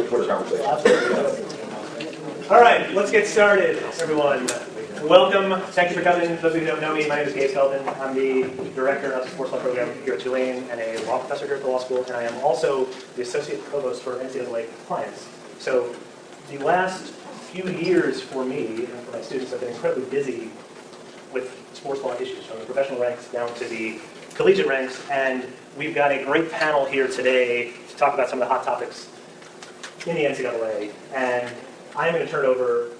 a Twitter conversation. All right, let's get started, everyone. Welcome. Thank you for coming. Those of you who don't know me, my name is Gabe Feldman. I'm the director of the sports law program here at Tulane and a law professor here at the law school, and I am also the associate provost for NCAA compliance. So the last few years for me and for my students have been incredibly busy with sports law issues, from the professional ranks down to the collegiate ranks, and we've got a great panel here today to talk about some of the hot topics in the NCAA. And I'm going to turn it over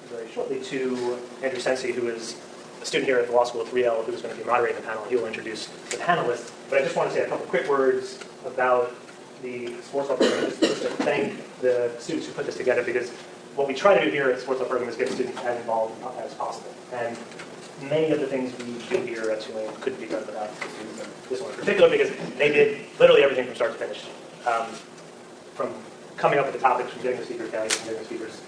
very shortly to Andrew Sensi, who is a student here at the law school at 3L, who is going to be moderating the panel. He will introduce the panelists. But I just want to say a couple quick words about the sports law program, just to thank the students who put this together, because what we try to do here at the sports law program is get students as involved as possible. And many of the things we do here at Tulane couldn't be done without the students, and this one in particular, because they did literally everything from start to finish. From coming up with the topics, from getting the speakers down, from getting the speakers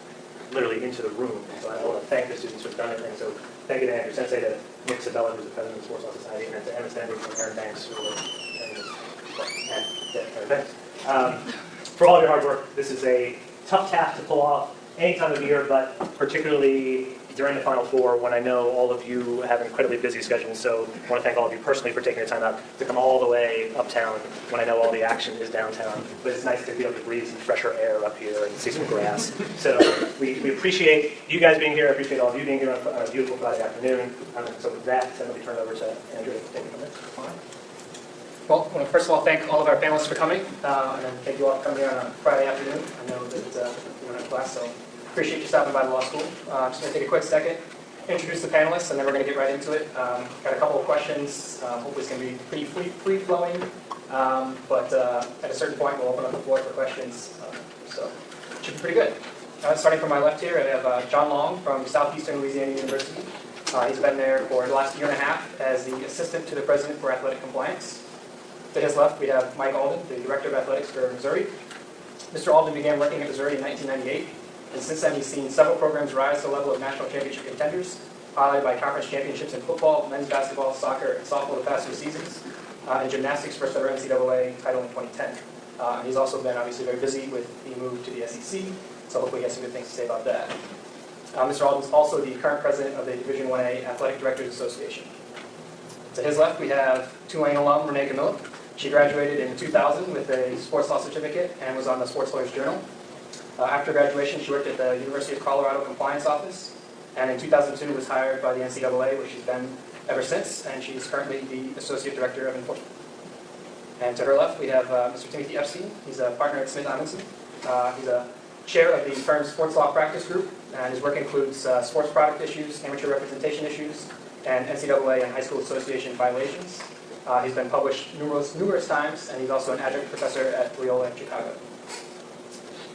literally into the room. So I want to thank the students who have done everything. So thank you to Andrew Sensei, to Nick Sabella, who's the president of the Sports Law Society, and to Emma Stanley and Erin Banks, for all of your hard work. This is a tough task to pull off any time of year, but particularly during the Final Four, when I know all of you have incredibly busy schedules. So I want to thank all of you personally for taking the time out to come all the way uptown when I know all the action is downtown. But it's nice to be able to breathe some fresher air up here and see some grass. So we appreciate you guys being here. I appreciate all of you being here on a beautiful Friday afternoon. So with that, let me turn it over to Andrew to take it from there. Well, I want to first of all thank all of our panelists for coming, and then thank you all for coming here on a Friday afternoon. I know that you don't have class, so appreciate you stopping by the law school. I'm just going to take a quick second, introduce the panelists, and then we're going to get right into it. Got a couple of questions. Hopefully it's going to be pretty free-flowing, but at a certain point we'll open up the floor for questions, so it should be pretty good. Starting from my left here, I have John Long from Southeastern Louisiana University. He's been there for the last year and a half as the assistant to the president for athletic compliance. To his left, we have Mike Alden, the director of athletics for Missouri. Mr. Alden began working at Missouri in 1998. And since then, he's seen several programs rise to the level of national championship contenders, highlighted by conference championships in football, men's basketball, soccer, and softball the past 2 seasons, and gymnastics first ever NCAA title in 2010. And he's also been obviously very busy with the move to the SEC, so hopefully he has some good things to say about that. Mr. Alden is also the current president of the Division 1A Athletic Directors Association. To his left, we have Tulane alum Renee Camilla. She graduated in 2000 with a sports law certificate and was on the Sports Lawyers Journal. After graduation, she worked at the University of Colorado Compliance Office, and in 2002 was hired by the NCAA, where she's been ever since, and she's currently the Associate Director of Enforcement. And to her left, we have Mr. Timothy Epstein. He's a partner at Smith Amundsen. He's a chair of the firm's Sports Law Practice Group, and his work includes sports product issues, amateur representation issues, and NCAA and high school association violations. He's been published numerous times, and he's also an adjunct professor at Loyola in Chicago.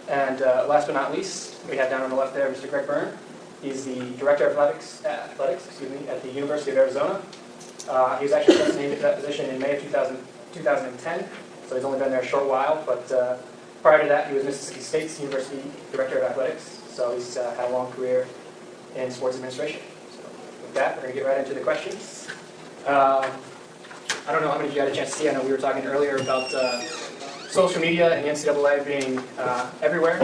And last but not least, we have down on the left there Mr. Greg Byrne. He's the director of athletics at the University of Arizona. He was actually just named to that position in May of 2010, so he's only been there a short while. But prior to that, he was Mississippi State's University Director of Athletics, so he's had a long career in sports administration. So with that, we're going to get right into the questions. I don't know how many of you had a chance to see. I know we were talking earlier about social media and the NCAA being everywhere.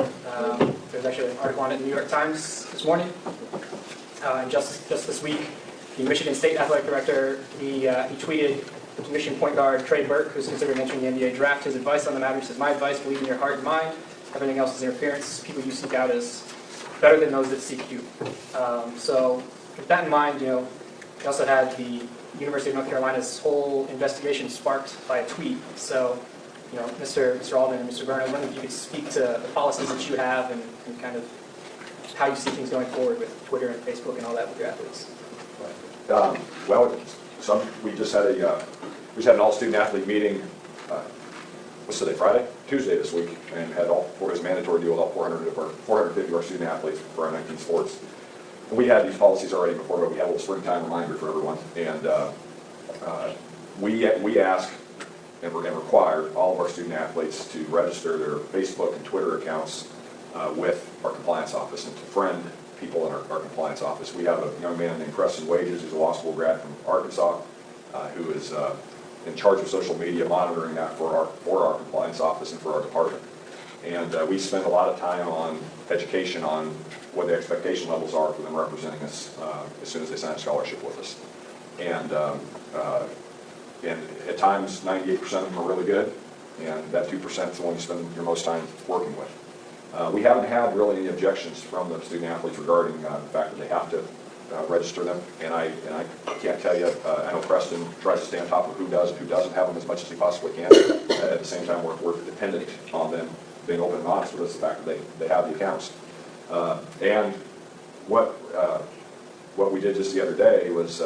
There's actually an article on it in the New York Times this morning. And just this week, the Michigan State athletic director, he tweeted to Michigan point guard Trey Burke, who's considered entering the NBA draft, his advice on the matter. He says, "My advice, believe in your heart and mind. Everything else is interference. People you seek out is better than those that seek you." So with that in mind, we also had the University of North Carolina's whole investigation sparked by a tweet. So, Mr. Alden and Mr. Byrne, I was wondering if you could speak to the policies that you have and kind of how you see things going forward with Twitter and Facebook and all that with your athletes. We just had an all-student athlete meeting. What's today? Friday, Tuesday this week, and had his mandatory deal with all 450 of our student athletes for our 19 sports. And we had these policies already before, but we had a little springtime reminder for everyone. And we ask and require all of our student athletes to register their Facebook and Twitter accounts with our compliance office and to friend people in our compliance office. We have a young man named Preston Wages, who's a law school grad from Arkansas, who is in charge of social media, monitoring that for our compliance office and for our department. And we spend a lot of time on education on what the expectation levels are for them representing us as soon as they sign a scholarship with us. And at times, 98% of them are really good, and that 2% is the one you spend your most time working with. We haven't had really any objections from the student athletes regarding the fact that they have to register them, and I can't tell you, I know Preston tries to stay on top of who does and who doesn't have them as much as he possibly can. At the same time, we're dependent on them being open and honest with us, the fact that they have the accounts. And what we did just the other day was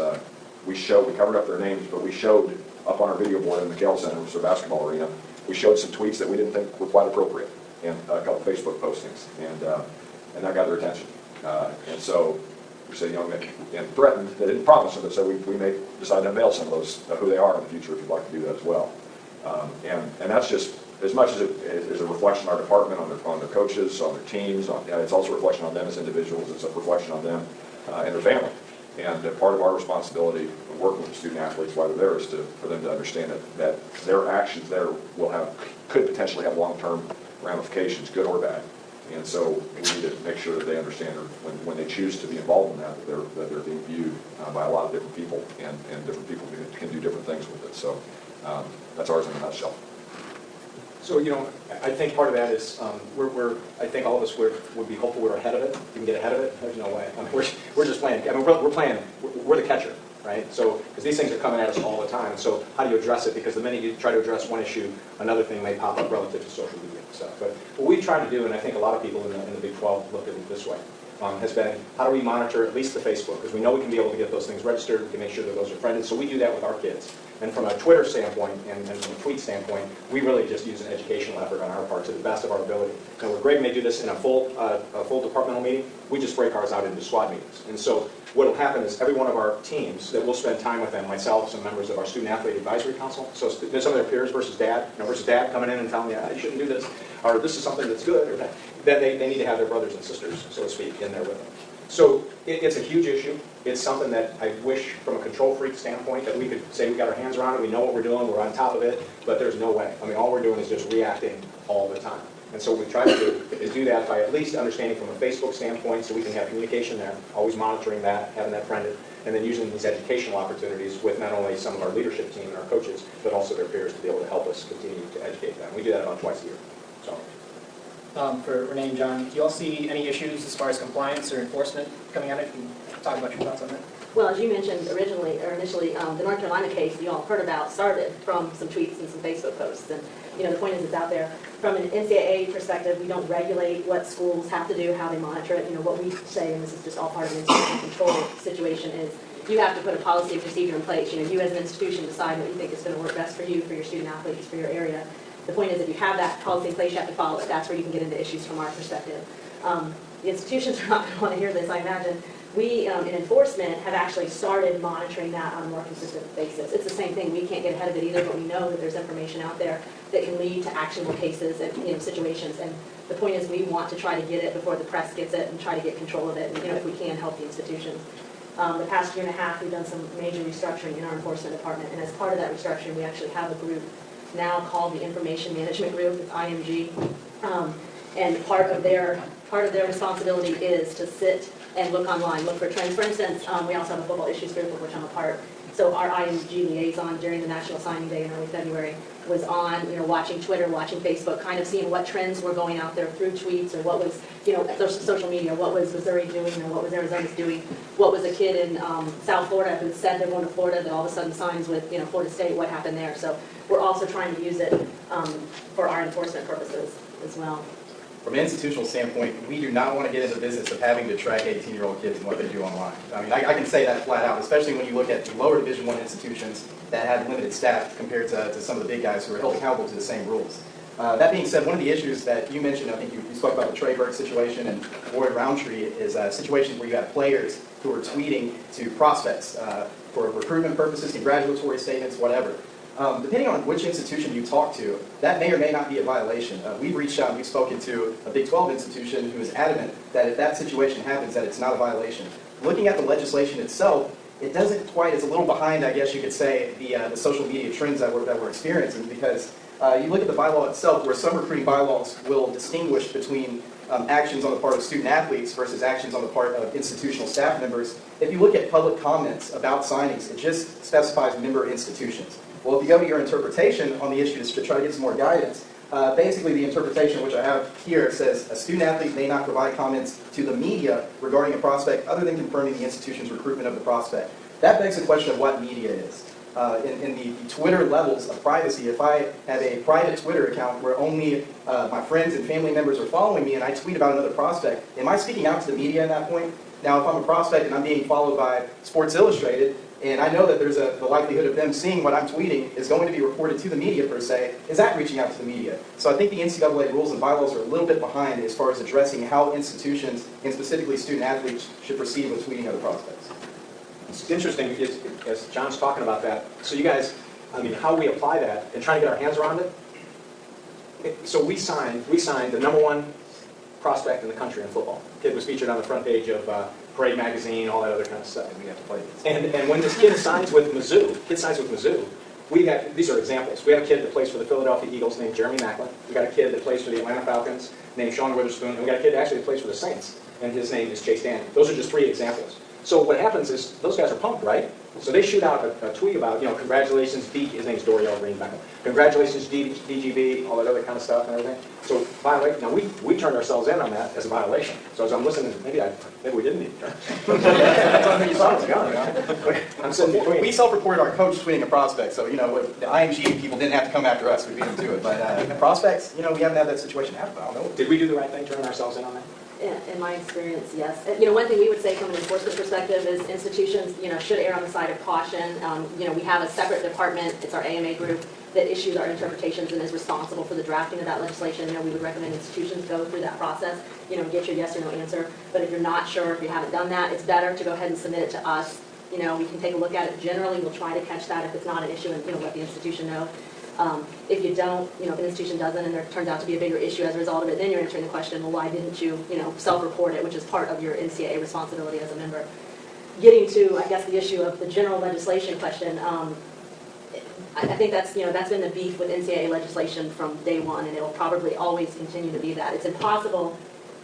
we covered up their names, but we showed up on our video board in the Gale Center, which is our basketball arena, we showed some tweets that we didn't think were quite appropriate, and a couple Facebook postings, and that got their attention. And so we said, and threatened, they didn't promise them, but said we may decide to unveil some of those, who they are in the future, if you'd like to do that as well. And that's just, as much as it is a reflection on our department, on their coaches, on their teams, it's also a reflection on them as individuals, it's a reflection on them and their family. And part of our responsibility of working with the student athletes while they're there is for them to understand that their actions there could potentially have long-term ramifications, good or bad. And so we need to make sure that they understand when they choose to be involved in that they're being viewed by a lot of different people, and different people can do different things with it. So that's ours in a nutshell. So, I think part of that is I think all of us would be hopeful we're ahead of it. You can get ahead of it. There's no way. We're just playing. We're the catcher, right? So, because these things are coming at us all the time. So, how do you address it? Because the minute you try to address one issue, another thing may pop up relative to social media and stuff. But what we try to do, and I think a lot of people in the Big 12 look at it this way, has been how do we monitor at least the Facebook? Because we know we can be able to get those things registered. We can make sure that those are friended. So we do that with our kids. And from a Twitter standpoint and from a tweet standpoint, we really just use an educational effort on our part to the best of our ability. And where Greg may do this in a full departmental meeting, we just break ours out into squad meetings. And so what will happen is every one of our teams that we'll spend time with them, myself, some members of our Student Athlete Advisory Council, so there's some of their peers versus dad coming in and telling me, you shouldn't do this, or this is something that's good, or that. Then they need to have their brothers and sisters, so to speak, in there with them. So it's a huge issue. It's something that I wish, from a control freak standpoint, that we could say we got our hands around it, we know what we're doing, we're on top of it, but there's no way. I mean, all we're doing is just reacting all the time. And so what we try to do is do that by at least understanding from a Facebook standpoint, so we can have communication there, always monitoring that, having that friended, and then using these educational opportunities with not only some of our leadership team and our coaches, but also their peers to be able to help us continue to educate them. We do that about twice a year. So. For Renee and John, do you all see any issues as far as compliance or enforcement coming at it? Can you talk about your thoughts on that? Well, as you mentioned initially, the North Carolina case you all heard about started from some tweets and some Facebook posts. And the point is it's out there. From an NCAA perspective, we don't regulate what schools have to do, how they monitor it. What we say, and this is just all part of an institutional control situation, is you have to put a policy and procedure in place. You as an institution decide what you think is going to work best for you, for your student athletes, for your area. The point is, if you have that policy in place, you have to follow it. That's where you can get into issues from our perspective. The institutions are not going to want to hear this, I imagine. We, in enforcement, have actually started monitoring that on a more consistent basis. It's the same thing. We can't get ahead of it either, but we know that there's information out there that can lead to actionable cases and situations. And the point is, we want to try to get it before the press gets it and try to get control of it, and if we can, help the institutions. The past year and a half, we've done some major restructuring in our enforcement department, and as part of that restructuring, we actually have a group now called the Information Management Group, it's IMG, and part of their responsibility is to sit and look online, look for trends. For instance, we also have a football issues group of which I'm a part. So our IMG liaison during the National Signing Day in early February was on, watching Twitter, watching Facebook, kind of seeing what trends were going out there through tweets, or what was, social media, what was Missouri doing, or what was Arizona doing, what was a kid in South Florida who said they're going to Florida that all of a sudden signs with, Florida State, what happened there. So we're also trying to use it for our enforcement purposes as well. From an institutional standpoint, we do not want to get into the business of having to track 18-year-old kids and what they do online. I mean, I can say that flat out, especially when you look at the lower Division I institutions that have limited staff compared to some of the big guys who are held accountable to the same rules. That being said, one of the issues that you mentioned, I think you spoke about the Trey Burke situation and Boyd Roundtree, is situations where you have players who are tweeting to prospects for recruitment purposes, congratulatory statements, whatever. Depending on which institution you talk to, that may or may not be a violation. We've reached out and we've spoken to a Big 12 institution who is adamant that if that situation happens, that it's not a violation. Looking at the legislation itself, it doesn't quite, it's a little behind, I guess you could say, the social media trends that we're experiencing, because You look at the bylaw itself, where some recruiting bylaws will distinguish between actions on the part of student athletes versus actions on the part of institutional staff members. If you look at public comments about signings, it just specifies member institutions. Well, if you go to your interpretation on the issue to try to get some more guidance, basically the interpretation which I have here says a student athlete may not provide comments to the media regarding a prospect other than confirming the institution's recruitment of the prospect. That begs the question of what media is. In the Twitter levels of privacy, if I have a private Twitter account where only my friends and family members are following me and I tweet about another prospect, am I speaking out to the media at that point? Now, if I'm a prospect and I'm being followed by Sports Illustrated, and I know that there's the likelihood of them seeing what I'm tweeting is going to be reported to the media per se, is that reaching out to the media? So I think the NCAA rules and bylaws are a little bit behind as far as addressing how institutions, and specifically student athletes, should proceed with tweeting other prospects. It's interesting, as John's talking about that, so you guys, I mean, how we apply that and trying to get our hands around it. So we signed the #1 prospect in the country in football. Kid was featured on the front page of Parade magazine, all that other kind of stuff. And we have to play this. And when this kid signs with Mizzou, we have, these are examples. We have a kid that plays for the Philadelphia Eagles named Jeremy Macklin. We got a kid that plays for the Atlanta Falcons named Shawn Witherspoon. And we got a kid actually that plays for the Saints, and his name is Chase Daniel. Those are just 3 examples. So what happens is those guys are pumped, right? So they shoot out a tweet about, you know, congratulations, his name's Doriel Greenback. Congratulations, DGB, all that other kind of stuff and everything. So violate. Now we turned ourselves in on that as a violation. So as I'm listening, maybe we didn't need to turn. That's what you thought it was going. I'm sitting between. We self-reported our coach tweeting a prospect, so you know the IMG people didn't have to come after us. We beat them to it. But the prospects, you know, we haven't had that situation happen. I don't know. Did we do the right thing, turning ourselves in on that? In my experience, yes. You know, one thing we would say from an enforcement perspective is institutions, you know, should err on the side of caution. You know, we have a separate department, it's our AMA group, that issues our interpretations and is responsible for the drafting of that legislation. You know, we would recommend institutions go through that process, you know, get your yes or no answer. But if you're not sure, if you haven't done that, it's better to go ahead and submit it to us. You know, we can take a look at it. Generally, we'll try to catch that if it's not an issue and, you know, let the institution know. If you don't, you know, if an institution doesn't and there turns out to be a bigger issue as a result of it, then you're answering the question, well, why didn't you, you know, self-report it, which is part of your NCAA responsibility as a member. Getting to, I guess, the issue of the general legislation question, I think that's, you know, that's been the beef with NCAA legislation from day one, and it will probably always continue to be that. It's impossible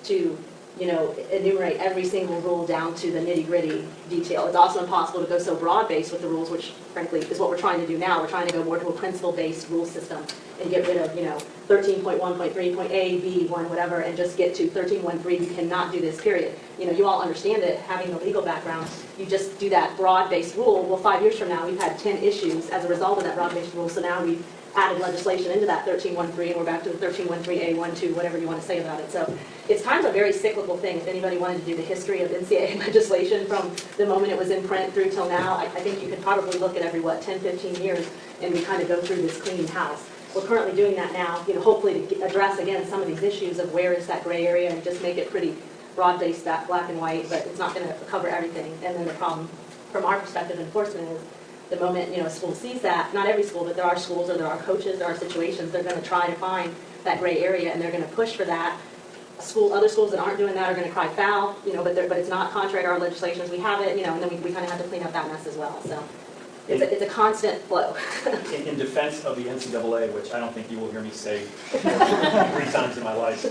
to, you know, enumerate every single rule down to the nitty-gritty detail. It's also impossible to go so broad-based with the rules, which frankly is what we're trying to do now. We're trying to go more to a principle-based rule system and get rid of, you know, 13.1.3.A, B, 1, whatever, and just get to 13.1.3. You cannot do this, period. You know, you all understand it, having the legal background. You just do that broad-based rule. Well, 5 years from now, we've had 10 issues as a result of that broad-based rule, so now we've added legislation into that 13.1.3, and we're back to the 13.1.3A, 1.2, whatever you want to say about it. So it's kind of a very cyclical thing. If anybody wanted to do the history of NCAA legislation from the moment it was in print through till now, I think you could probably look at every, 10, 15 years, and we kind of go through this clean house. We're currently doing that now, you know, hopefully to address, again, some of these issues of where is that gray area and just make it pretty broad-based, black and white, but it's not going to cover everything. And then the problem, from our perspective, enforcement is, the moment, you know, a school sees that, not every school, but there are schools or there are coaches, there are situations, they're going to try to find that gray area and they're going to push for that. Other schools that aren't doing that are going to cry foul, you know, but it's not contrary to our legislations. We have it, you know, and then we kind of have to clean up that mess as well. So it's a constant flow. In defense of the NCAA, which I don't think you will hear me say 3 times in my life,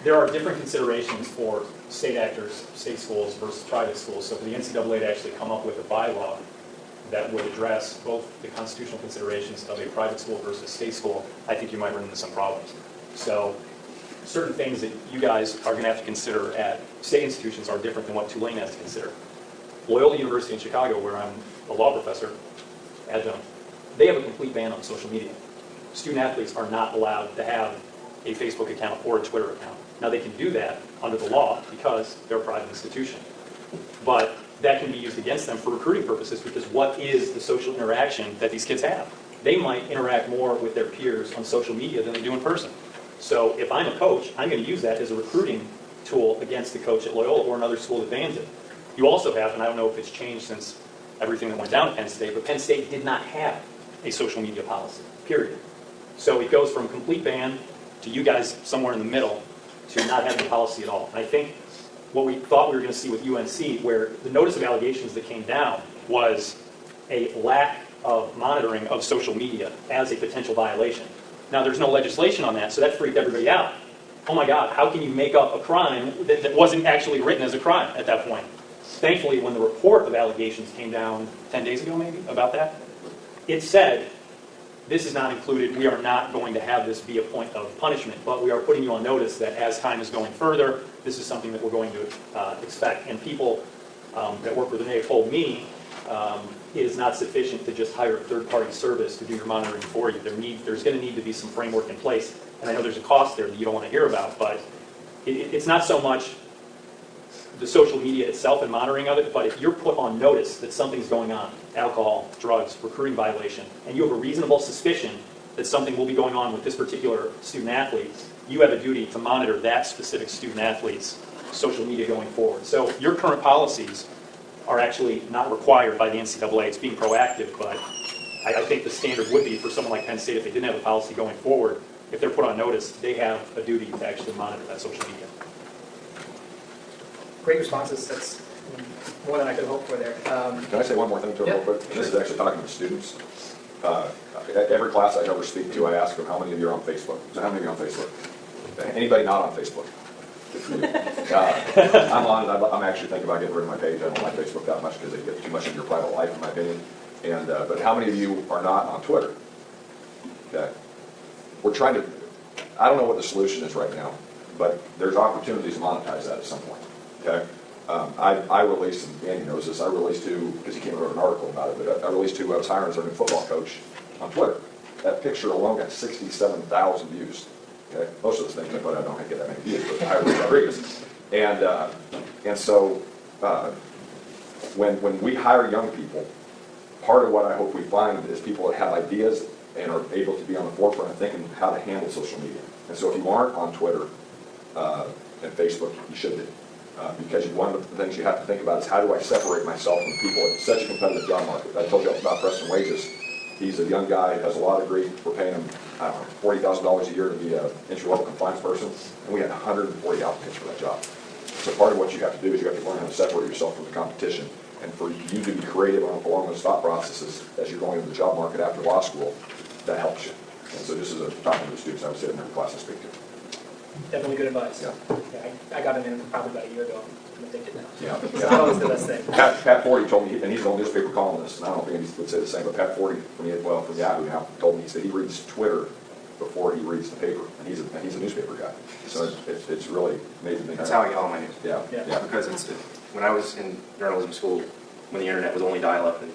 there are different considerations for state actors, state schools versus private schools. So for the NCAA to actually come up with a bylaw that would address both the constitutional considerations of a private school versus state school, I think you might run into some problems. So certain things that you guys are going to have to consider at state institutions are different than what Tulane has to consider. Loyola University in Chicago, where I'm a law professor, adjunct, they have a complete ban on social media. Student athletes are not allowed to have a Facebook account or a Twitter account. Now they can do that under the law because they're a private institution. But that can be used against them for recruiting purposes, because what is the social interaction that these kids have? They might interact more with their peers on social media than they do in person. So if I'm a coach, I'm going to use that as a recruiting tool against the coach at Loyola or another school that bans it. You also have, and I don't know if it's changed since everything that went down at Penn State, but Penn State did not have a social media policy, period. So it goes from complete ban to you guys somewhere in the middle to not having a policy at all. And I think what we thought we were going to see with UNC, where the notice of allegations that came down was a lack of monitoring of social media as a potential violation. Now, there's no legislation on that, so that freaked everybody out. Oh my God, how can you make up a crime that wasn't actually written as a crime at that point? Thankfully, when the report of allegations came down 10 days ago maybe about that, it said, this is not included, we are not going to have this be a point of punishment, but we are putting you on notice that as time is going further, this is something that we're going to expect. And people that work with Renee told me it is not sufficient to just hire a third-party service to do your monitoring for you. There's going to need to be some framework in place. And I know there's a cost there that you don't want to hear about, but it's not so much the social media itself and monitoring of it, but if you're put on notice that something's going on, alcohol, drugs, recruiting violation, and you have a reasonable suspicion that something will be going on with this particular student athlete, you have a duty to monitor that specific student athlete's social media going forward. So your current policies are actually not required by the NCAA. It's being proactive, but I think the standard would be for someone like Penn State, if they didn't have a policy going forward, if they're put on notice, they have a duty to actually monitor that social media. Great responses. That's more than I could hope for there. Can I say one more thing to them real quick? And this is actually talking to students. Every class I ever speak to, I ask them, how many of you are on Facebook? So how many of you are on Facebook? Anybody not on Facebook? I'm on it. I'm actually thinking about getting rid of my page. I don't like Facebook that much because they get too much of your private life, in my opinion. And but how many of you are not on Twitter? Okay. We're trying to, I don't know what the solution is right now, but there's opportunities to monetize that at some point. Okay. I released, and Andy knows this, I released because he came and wrote an article about it, but I released I was hiring as our new football coach on Twitter. That picture alone got 67,000 views. Okay, most of those things I put out don't get that many views, but I was Rodriguez. And so when we hire young people, part of what I hope we find is people that have ideas and are able to be on the forefront of thinking how to handle social media. And so if you aren't on Twitter and Facebook, you should be. Because one of the things you have to think about is how do I separate myself from people in such a competitive job market. I told you about Preston Wages. He's a young guy, has a law degree. We're paying him, I don't know, $40,000 a year to be an entry-level compliance person, and we had 140 applicants for that job. So part of what you have to do is you have to learn how to separate yourself from the competition, and for you to be creative along those thought processes as you're going into the job market after law school, that helps you. And so this is talking to the students I was sitting in every class I speak to. Definitely good advice. Yeah. Yeah, I got him in probably about a year ago. I'm addicted now. Yeah. It's not always the best thing. Pat Forty told me, and he's an old newspaper columnist, and I don't think he would say the same, but Pat Forty from Yahoo now told me, he said he reads Twitter before he reads the paper, and he's a newspaper guy. So it's really amazing. That's how I get all my news. Yeah. Because when I was in journalism school, when the internet was only dial-up, and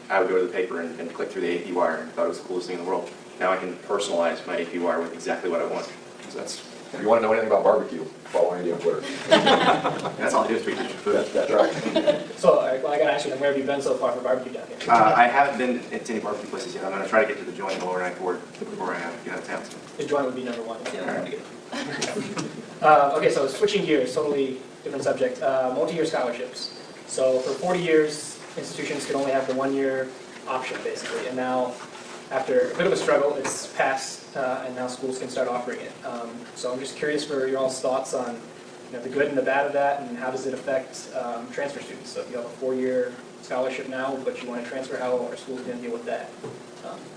I would go to the paper and click through the AP wire and thought it was the coolest thing in the world. Now I can personalize my AP wire with exactly what I want. So that's. If you want to know anything about barbecue, follow Andy on Twitter. That's all I do is tweet pictures of food. That's right. So I got to ask you, then, where have you been so far for barbecue down here? I haven't been to any barbecue places yet. I'm going to try to get to the joint in the lower ninth ward before I get out of town. The joint would be number one. Yeah. Okay, so switching gears, totally different subject. Multi-year scholarships. So for 40 years, institutions could only have the 1-year option, basically. And now, after a bit of a struggle, it's passed, and now schools can start offering it. So I'm just curious for your all's thoughts on the good and the bad of that, and how does it affect transfer students. So if you have a 4-year scholarship now, but you want to transfer, how are schools going to deal with that?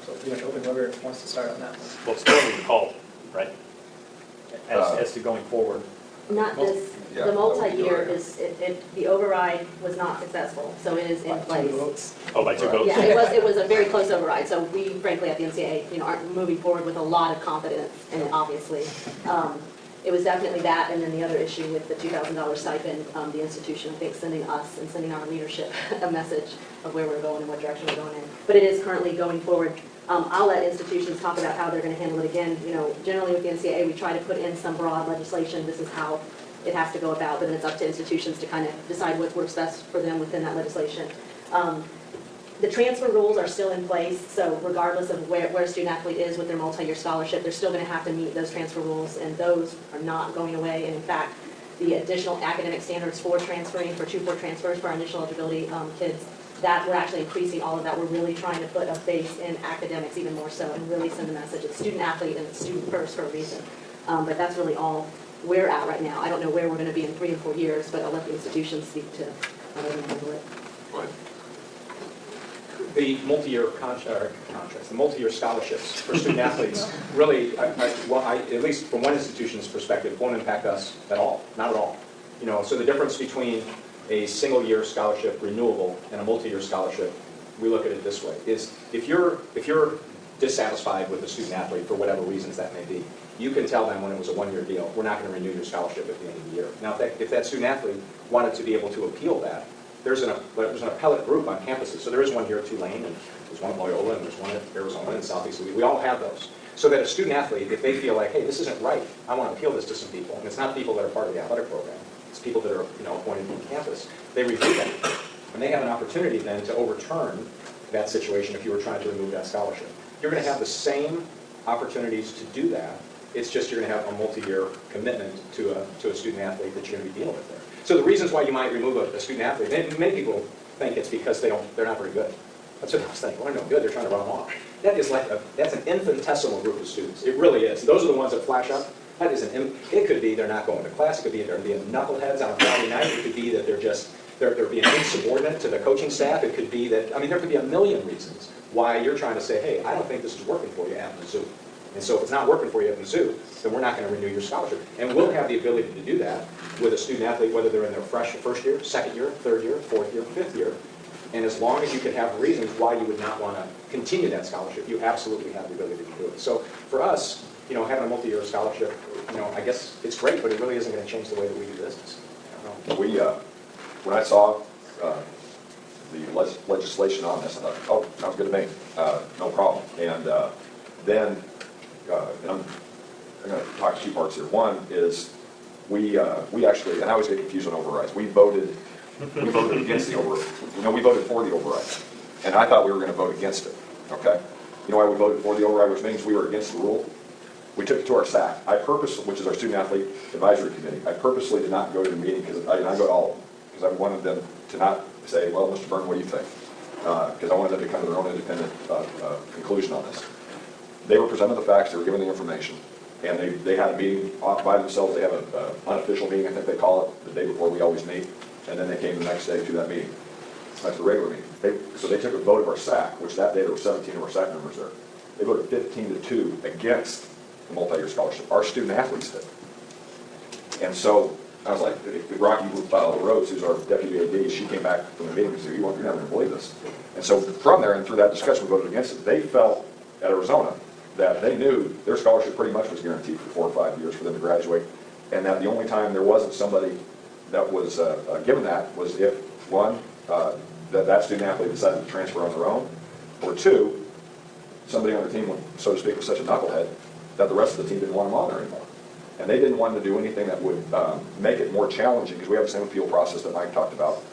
So pretty much open, whoever wants to start on that one. Well, it's totally called, right? As to going forward. Not this, Yeah, the multi-year that is, the override was not successful, so it is in place. Oh, by 2 votes? Yeah, it was a very close override, so we frankly at the NCAA, aren't moving forward with a lot of confidence in it, obviously. It was definitely that, and then the other issue with the $2,000 stipend, the institution, I think, sending us and sending our leadership a message of where we're going and what direction we're going in. But it is currently going forward. I'll let institutions talk about how they're going to handle it again. Generally with the NCAA, we try to put in some broad legislation. This is how it has to go about, but then it's up to institutions to kind of decide what works best for them within that legislation. The transfer rules are still in place, so regardless of where a student athlete is with their multi-year scholarship, they're still going to have to meet those transfer rules, and those are not going away. And in fact, the additional academic standards for transferring, for 2-4 transfers for our initial eligibility kids, that we're actually increasing all of that. We're really trying to put a base in academics even more so, and really send a message. It's student athlete and it's student first for a reason. But that's really all we're at right now. I don't know where we're going to be in 3 and 4 years, but I'll let the institutions speak to how they're going to handle it. Go ahead. the multi-year contracts, the multi-year scholarships for student athletes really, at least from one institution's perspective, won't impact us at all, not at all. You know, so the difference between a single-year scholarship renewable and a multi-year scholarship, we look at it this way, is if you're dissatisfied with a student athlete for whatever reasons that may be, you can tell them when it was a one-year deal, we're not going to renew your scholarship at the end of the year. Now, if that student athlete wanted to be able to appeal that, there's an appellate group on campuses. So there is one here at Tulane, and there's one at Loyola, and there's one at Arizona and Southeast. We all have those. So that a student athlete, if they feel like, hey, this isn't right, I want to appeal this to some people, and it's not people that are part of the athletic program, it's people that are appointed from campus, they review that. And they have an opportunity then to overturn that situation if you were trying to remove that scholarship. You're going to have the same opportunities to do that. It's just you're going to have a multi-year commitment to a student athlete that you're going to be dealing with there. So the reasons why you might remove a student athlete, many people think it's because they're not very good. That's what I was thinking. Well, they're no good. They're trying to run them off. That's an infinitesimal group of students. It really is. Those are the ones that flash up. It could be they're not going to class. It could be they're being knuckleheads on a Friday night. It could be that they're being insubordinate to the coaching staff. It could be that, there could be a million reasons why you're trying to say, hey, I don't think this is working for you at Mizzou. And so if it's not working for you at Mizzou, then we're not going to renew your scholarship. And we'll have the ability to do that with a student athlete, whether they're in their first year, second year, third year, fourth year, fifth year. And as long as you can have reasons why you would not want to continue that scholarship, you absolutely have the ability to do it. So for us, having a multi-year scholarship, I guess it's great, but it really isn't going to change the way that we do business. I don't know. When I saw the legislation on this, I thought, oh, sounds good to me, no problem. And then, and I'm going to talk two parts here. One is we actually, and I always get confused on overrides. We voted against the override. We voted for the override, and I thought we were going to vote against it. Okay, you know why we voted for the override, which means we were against the rule. We took it to our SAC. Which is our Student Athlete Advisory Committee. I purposely did not go to the meeting because I go to all of them because I wanted them to not say, well, Mr. Byrne, what do you think? Because I wanted them to come to their own independent conclusion on this. They were presented the facts, they were given the information, and they had a meeting by themselves. They have an unofficial meeting, I think they call it, the day before we always meet, and then they came the next day to that meeting. That's the regular meeting. So they took a vote of our SAC, which that day there were 17 of our SAC members there. They voted 15-2 against the multi-year scholarship. Our student athletes did. And so I was like, Rocky Rhodes, who's our deputy AD, she came back from the meeting and said, you're not going to believe this. And so from there and through that discussion, we voted against it. They felt at Arizona that they knew their scholarship pretty much was guaranteed for 4 or 5 years for them to graduate, and that the only time there wasn't somebody that was given that was if, one, that student athlete decided to transfer on their own, or two, somebody on their team, so to speak, was such a knucklehead that the rest of the team didn't want them on there anymore. And they didn't want to do anything that would make it more challenging, because we have the same appeal process that Mike talked about,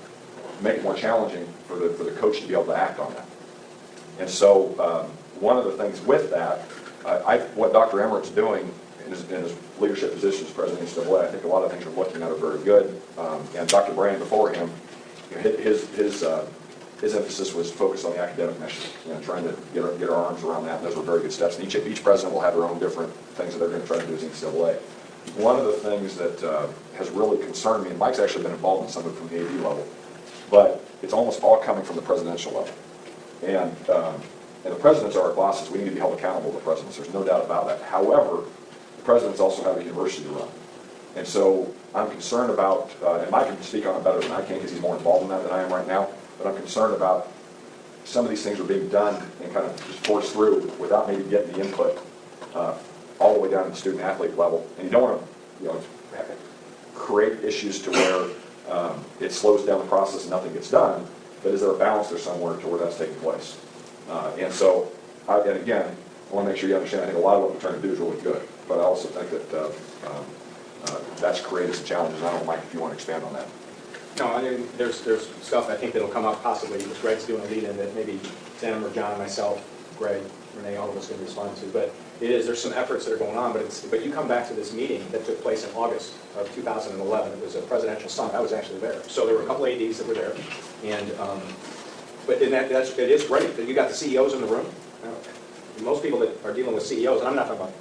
make it more challenging for the coach to be able to act on that. And so one of the things with that, what Dr. Emmert's doing in his leadership position as president of NCAA, I think a lot of things we're looking at are very good. And Dr. Brand before him, his emphasis was focused on the academic mission, trying to get our arms around that. And those were very good steps. And each president will have their own different things that they're going to try to do as NCAA. One of the things that has really concerned me, and Mike's actually been involved in some of it from the AD level, but it's almost all coming from the presidential level. And the presidents are our bosses. We need to be held accountable to the presidents. There's no doubt about that. However, the presidents also have a university to run. And so I'm concerned about, and Mike can speak on it better than I can because he's more involved in that than I am right now, but I'm concerned about some of these things are being done and kind of just forced through without maybe getting the input all the way down to the student athlete level. And you don't want to create issues to where it slows down the process and nothing gets done, but is there a balance there somewhere to where that's taking place? And so, and again, I want to make sure you understand, I think a lot of what we're trying to do is really good, but I also think that that's created some challenges. I don't know, Mike, if you want to expand on that. No, I mean, there's stuff I think that'll come up possibly, because Greg's doing a lead-in that maybe Tim or John, myself, Greg, Renee, all of us can respond to. But there's some efforts that are going on, but you come back to this meeting that took place in August of 2011. It was a presidential summit. I was actually there. So there were a couple ADs that were there. And but it is great that you got the CEOs in the room. Most people that are dealing with CEOs, and I'm not talking about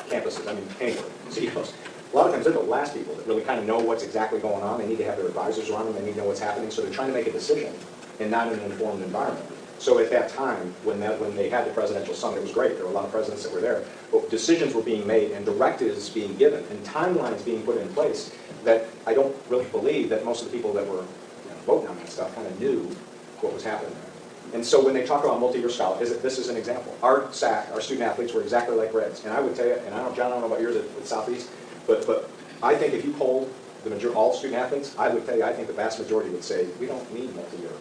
campuses, I mean anywhere, CEOs. A lot of times they're the last people that really kind of know what's exactly going on. They need to have their advisors around them. They need to know what's happening. So they're trying to make a decision and not in an informed environment. So at that time, when they had the presidential summit, it was great. There were a lot of presidents that were there. But decisions were being made and directives being given and timelines being put in place that I don't really believe that most of the people that were voting on that stuff kind of knew what was happening there. And so when they talk about multi-year scholars, this is an example. Our SAC, our student athletes, were exactly like Red's. And I would tell you, and John, I don't know about yours at Southeast, but I think if you polled all student athletes, I would tell you, I think the vast majority would say, we don't need multi-year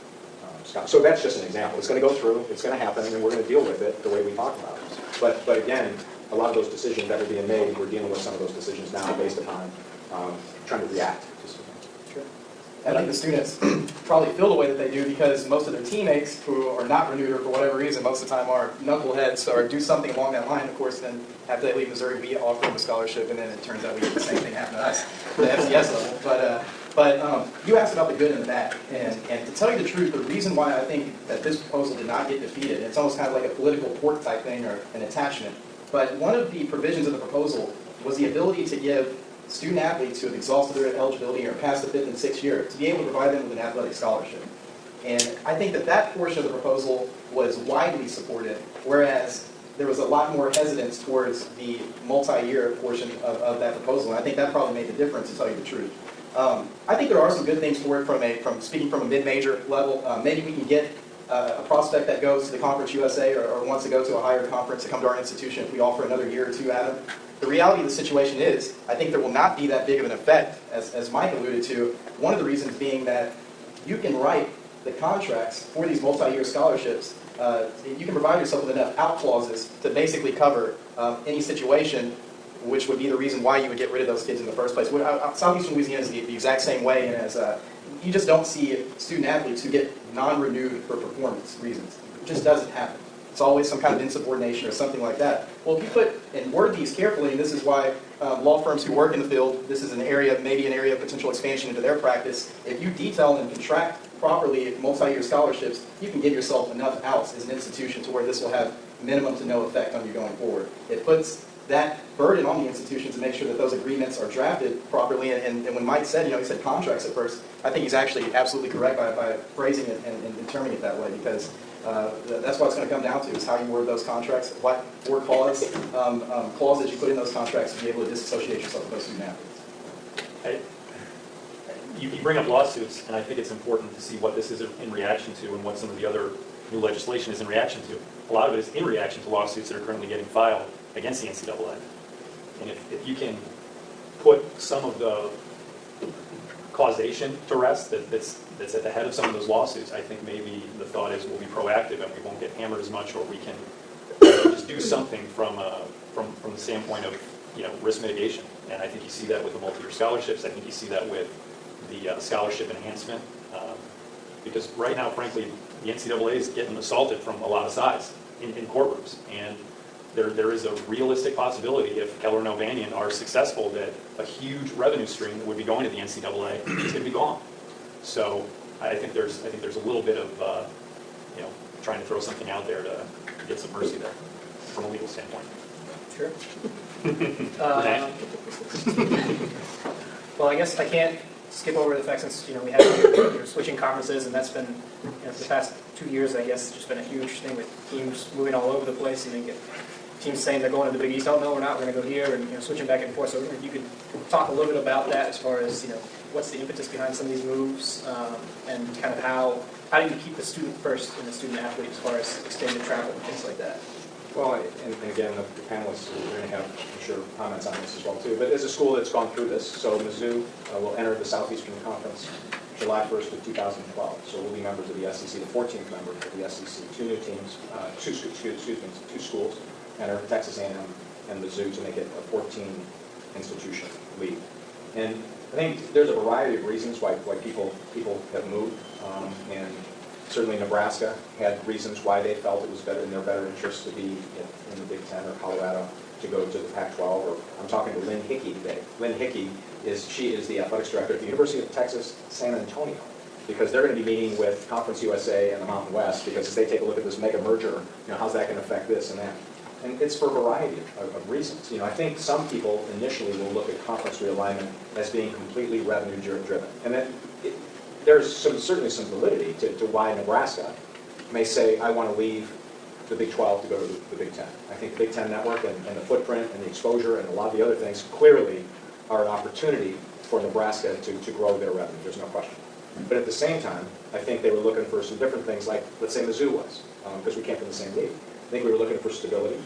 scholars. So that's just an example. It's going to go through, it's going to happen, and we're going to deal with it the way we talk about it. But again, a lot of those decisions that are being made, we're dealing with some of those decisions now based upon trying to react to something. I think the students probably feel the way that they do because most of their teammates who are not renewed or for whatever reason most of the time are knuckleheads or do something along that line. Of course, then after they leave Missouri, we offer them a scholarship, and then it turns out we get the same thing happen to us for the FCS level. But you asked about the good and the bad, and to tell you the truth, the reason why I think that this proposal did not get defeated, it's almost kind of like a political pork type thing or an attachment, but one of the provisions of the proposal was the ability to give student athletes who have exhausted their eligibility or passed the 5th and 6th year to be able to provide them with an athletic scholarship. And I think that portion of the proposal was widely supported, whereas there was a lot more hesitance towards the multi-year portion of that proposal. And I think that probably made the difference, to tell you the truth. I think there are some good things for it from speaking from a mid-major level. Maybe we can get a prospect that goes to the Conference USA or wants to go to a higher conference to come to our institution if we offer another year or two at them. The reality of the situation is, I think there will not be that big of an effect, as Mike alluded to, one of the reasons being that you can write the contracts for these multi-year scholarships. You can provide yourself with enough out clauses to basically cover any situation, which would be the reason why you would get rid of those kids in the first place. Southeastern Louisiana is the exact same way, and as you just don't see student athletes who get non-renewed for performance reasons. It just doesn't happen. It's always some kind of insubordination or something like that. Well, if you put and word these carefully, and this is why law firms who work in the field, this is maybe an area of potential expansion into their practice. If you detail and contract properly multi-year scholarships, you can give yourself enough outs as an institution to where this will have minimum to no effect on you going forward. It puts that burden on the institution to make sure that those agreements are drafted properly. And when Mike said, he said contracts at first, I think he's actually absolutely correct by phrasing it and terming it that way, because that's what it's going to come down to, is how you word those contracts, what four clauses you put in those contracts to be able to disassociate yourself with those student athletes. You bring up lawsuits, and I think it's important to see what this is in reaction to and what some of the other new legislation is in reaction to. A lot of it is in reaction to lawsuits that are currently getting filed against the NCAA. And if you can put some of the causation to rest that's at the head of some of those lawsuits, I think maybe the thought is we'll be proactive and we won't get hammered as much, or we can just do something from the standpoint of risk mitigation. And I think you see that with the multi-year scholarships. I think you see that with the scholarship enhancement. Because right now, frankly, the NCAA is getting assaulted from a lot of sides in courtrooms. And there is a realistic possibility, if Keller and O'Banion are successful, that a huge revenue stream that would be going to the NCAA is going to be gone. So I think there's a little bit of trying to throw something out there to get some mercy there from a legal standpoint. Sure. Well, I guess I can't skip over the fact, since we have switching conferences, and that's been for the past 2 years, I guess, just been a huge thing with teams moving all over the place, and then get teams saying they're going to the Big East. Oh no, we're not. We're going to go here, and switching back and forth. So if you could talk a little bit about that, as far as what's the impetus behind some of these moves, and kind of how do you keep the student first and the student athlete as far as extended travel and things like that? Well, and again, the panelists are going to have, I'm sure, comments on this as well, too. But as a school that's gone through this, so Mizzou will enter the Southeastern Conference July 1st of 2012. So we'll be members of the SEC, the 14th member of the SEC. Two new teams, two schools enter, Texas A&M and Mizzou, to make it a 14-institution league. And I think there's a variety of reasons why people have moved, and certainly Nebraska had reasons why they felt it was better in their better interest to be in the Big Ten, or Colorado to go to the Pac-12. Or I'm talking to Lynn Hickey today. Lynn Hickey is the athletics director at the University of Texas San Antonio, because they're going to be meeting with Conference USA and the Mountain West, because as they take a look at this mega merger, how's that going to affect this and that. And it's for a variety of reasons. I think some people initially will look at conference realignment as being completely revenue driven, and then there's certainly some validity to why Nebraska may say, I want to leave the Big 12 to go to the Big 10. I think the Big 10 network and the footprint and the exposure and a lot of the other things clearly are an opportunity for Nebraska to grow their revenue. There's no question. But at the same time, I think they were looking for some different things like, let's say Mizzou was, because we came from the same league. I think we were looking for stability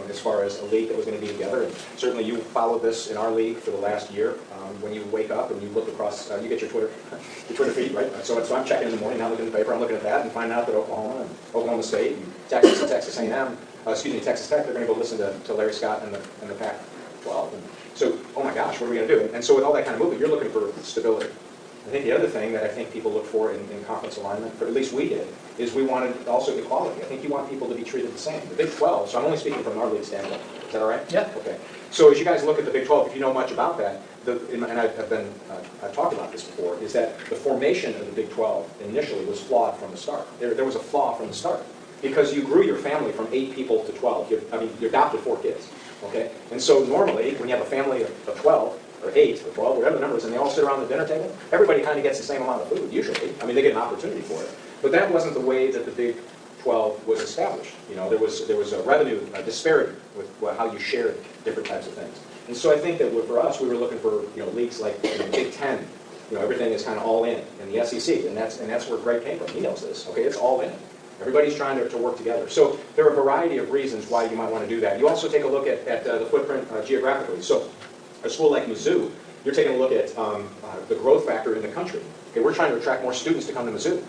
as far as a league that was going to be together. And certainly you followed this in our league for the last year. When you wake up and you look across, you get your Twitter feed, right? So I'm checking in the morning, I'm looking at the paper, I'm looking at that and find out that Oklahoma and Oklahoma State and Texas and Texas A&M, Texas Tech, they're going to go listen to Larry Scott and the Pac-12. And so, oh my gosh, what are we going to do? And so with all that kind of movement, you're looking for stability. I think the other thing that I think people look for in conference alignment, or at least we did, is we wanted also equality. I think you want people to be treated the same. The Big 12, so I'm only speaking from our league standpoint. Is that all right? Yeah. Okay. So as you guys look at the Big 12, if you know much about that, and I've talked about this before, is that the formation of the Big 12 initially was flawed from the start. There was a flaw from the start. Because you grew your family from 8 people to 12. You adopted 4 kids. Okay? And so normally, when you have a family of 12, or 8, or 12, whatever the number is, and they all sit around the dinner table, everybody kind of gets the same amount of food, usually. I mean, they get an opportunity for it. But that wasn't the way that the Big 12 was established. You know, there was a revenue disparity with how you shared different types of things. And so I think that for us, we were looking for leagues like Big 10. Everything is kind of all in the SEC, and that's where Greg came from. He knows this. Okay, it's all in. Everybody's trying to work together. So there are a variety of reasons why you might want to do that. You also take a look at the footprint geographically. So a school like Mizzou, you're taking a look at the growth factor in the country. Okay, we're trying to attract more students to come to Mizzou.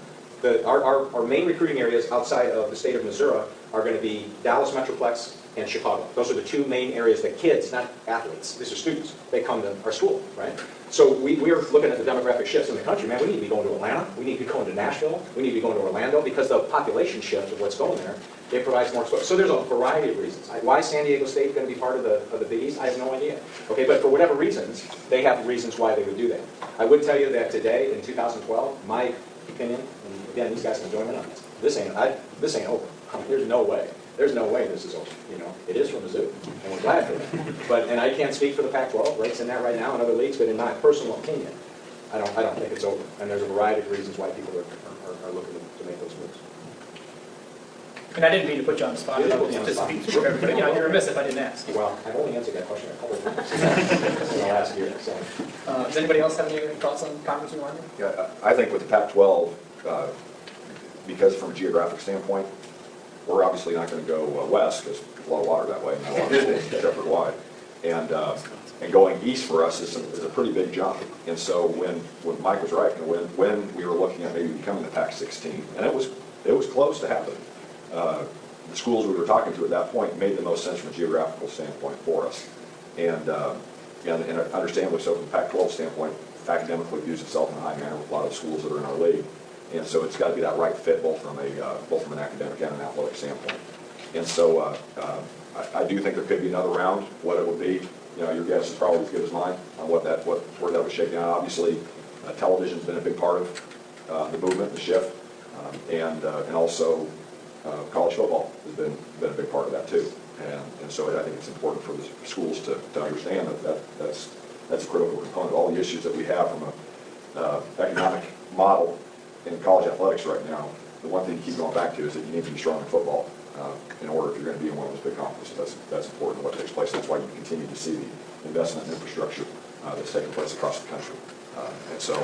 Our main recruiting areas outside of the state of Missouri are going to be Dallas Metroplex and Chicago. Those are the 2 main areas that kids, not athletes, these are students, they come to our school, right? So we are looking at the demographic shifts in the country. Man, we need to be going to Atlanta, we need to be going to Nashville, we need to be going to Orlando, because the population shift of what's going there, it provides more exposure. So there's a variety of reasons. Why San Diego State is going to be part of the Big East, I have no idea. Okay, but for whatever reasons, they have reasons why they would do that. I would tell you that today, in 2012, my opinion, and again, these guys can join in on this, this ain't over. I mean, there's no way this is over. It is from Mizzou, and we're glad for that. And I can't speak for the Pac-12, Rake's in that right now, and other leagues, but in my personal opinion, I don't think it's over. And there's a variety of reasons why people are looking to make those moves. And I didn't mean to put you on the spot. You didn't put me on the Just spot. speak for everybody. You're remiss if I didn't ask. Well, I've only answered that question a couple of times in the last year. So. Does anybody else have any thoughts on conference alignment? Yeah, I think with the Pac-12, because from a geographic standpoint, we're obviously not going to go west, because there's a lot of water that way, and a lot of schools separate wide. And going east for us is a pretty big jump. And so when Mike was right, when we were looking at maybe becoming the Pac-16, and it was close to happening, the schools we were talking to at that point made the most sense from a geographical standpoint for us. And understandably so from a Pac-12 standpoint, academically views itself in a high manner with a lot of schools that are in our league. And so it's got to be that right fit both from an academic and an athletic standpoint. And so I do think there could be another round. What it would be, your guess is probably as good as mine on where that would shake down. Obviously, television's been a big part of the movement, the shift, and also college football has been a big part of that too. And so I think it's important for the schools to understand that's a critical component. All the issues that we have from an economic model in college athletics right now, the one thing you keep going back to is that you need to be strong in football in order if you're going to be in one of those big conferences. That's important what takes place. That's why you continue to see the investment in infrastructure that's taking place across the country. And so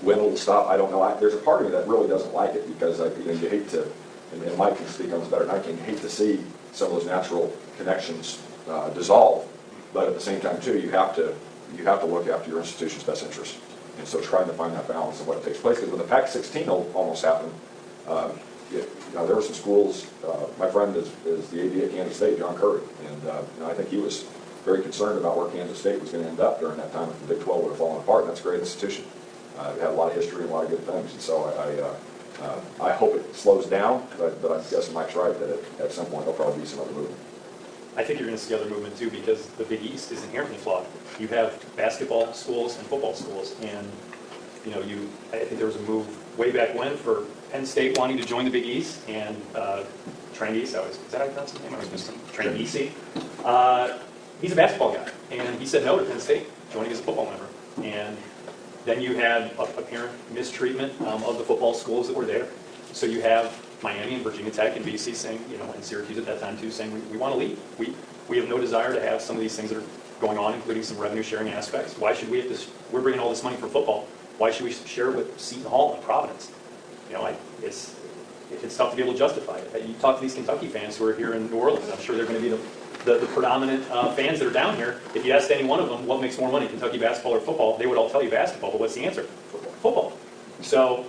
when it will stop, I don't know. There's a part of me that really doesn't like it because you hate to, and Mike can speak on this better than I can, you hate to see some of those natural connections dissolve. But at the same time, too, you have to look after your institution's best interest. And so trying to find that balance of what takes place. Because when the Pac-16 almost happened, there were some schools, my friend is the AD at Kansas State, John Curry, and I think he was very concerned about where Kansas State was going to end up during that time if the Big 12 would have fallen apart, and that's a great institution. It had a lot of history and a lot of good things, and so I hope it slows down, but I guess Mike's right that at some point there'll probably be some other movement. I think you're going to see other movement too, because the Big East is inherently flawed. You have basketball schools and football schools, and I think there was a move way back when for Penn State wanting to join the Big East, and Tranghese, is that how you pronounce his name? I was missing Tranghese. He's a basketball guy, and he said no to Penn State joining as a football member. And then you had apparent mistreatment of the football schools that were there. So you have Miami and Virginia Tech and BC saying, and Syracuse at that time too, saying we want to leave. We have no desire to have some of these things that are going on, including some revenue sharing aspects. Why should we have to, we're bringing all this money for football. Why should we share it with Seton Hall and Providence? It's tough to be able to justify it. You talk to these Kentucky fans who are here in New Orleans, I'm sure they're going to be the predominant fans that are down here. If you asked any one of them what makes more money, Kentucky basketball or football, they would all tell you basketball, but what's the answer? Football. So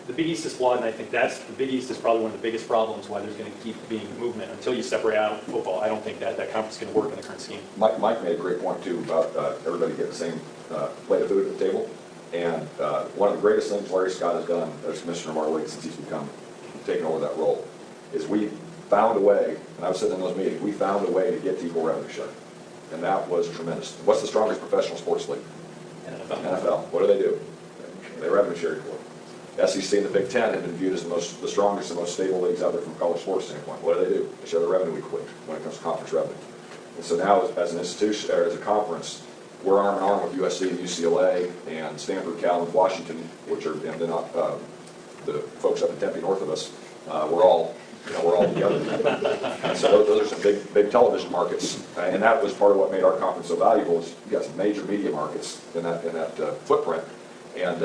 the Big East is flawed, and I think the Big East is probably one of the biggest problems why there's going to keep being movement. Until you separate out football, I don't think that conference is going to work in the current scheme. Mike made a great point too about everybody getting the same plate of food at the table. And one of the greatest things Larry Scott has done as commissioner of our league since he's taken over that role is we found a way, and I was sitting in those meetings, we found a way to get equal revenue share. And that was tremendous. What's the strongest professional sports league? NFL. What do? They revenue share equally. SEC and the Big Ten have been viewed as the strongest and most stable leagues out there from a college sports standpoint. What do? They share the revenue equally when it comes to conference revenue. And so now, as an institution, or as a conference, we're arm in arm with USC and UCLA and Stanford, Cal, and Washington, which are the folks up in Tempe north of us. We're all together. And so those are some big television markets, and that was part of what made our conference so valuable. Is you got some major media markets in that footprint, and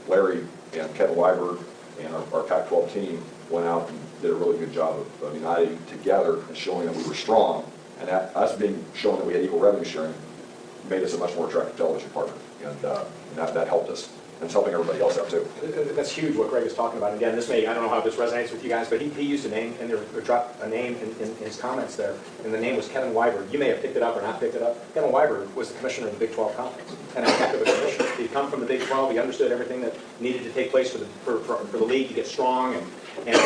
Larry and Kevin Weiberg and our Pac-12 team went out and did a really good job of uniting together and showing that we were strong, and that us being shown that we had equal revenue sharing made us a much more attractive television partner, and that helped us. And it's helping everybody else out too. That's huge what Greg is talking about. Again, I don't know how this resonates with you guys, but he used a name, and there dropped a name in his comments there, and the name was Kevin Weiberg. You may have picked it up or not picked it up. Kevin Weiberg was the commissioner of the Big 12 Conference, and a heck of a commissioner. He'd come from the Big 12, he understood everything that needed to take place for the league to get strong, and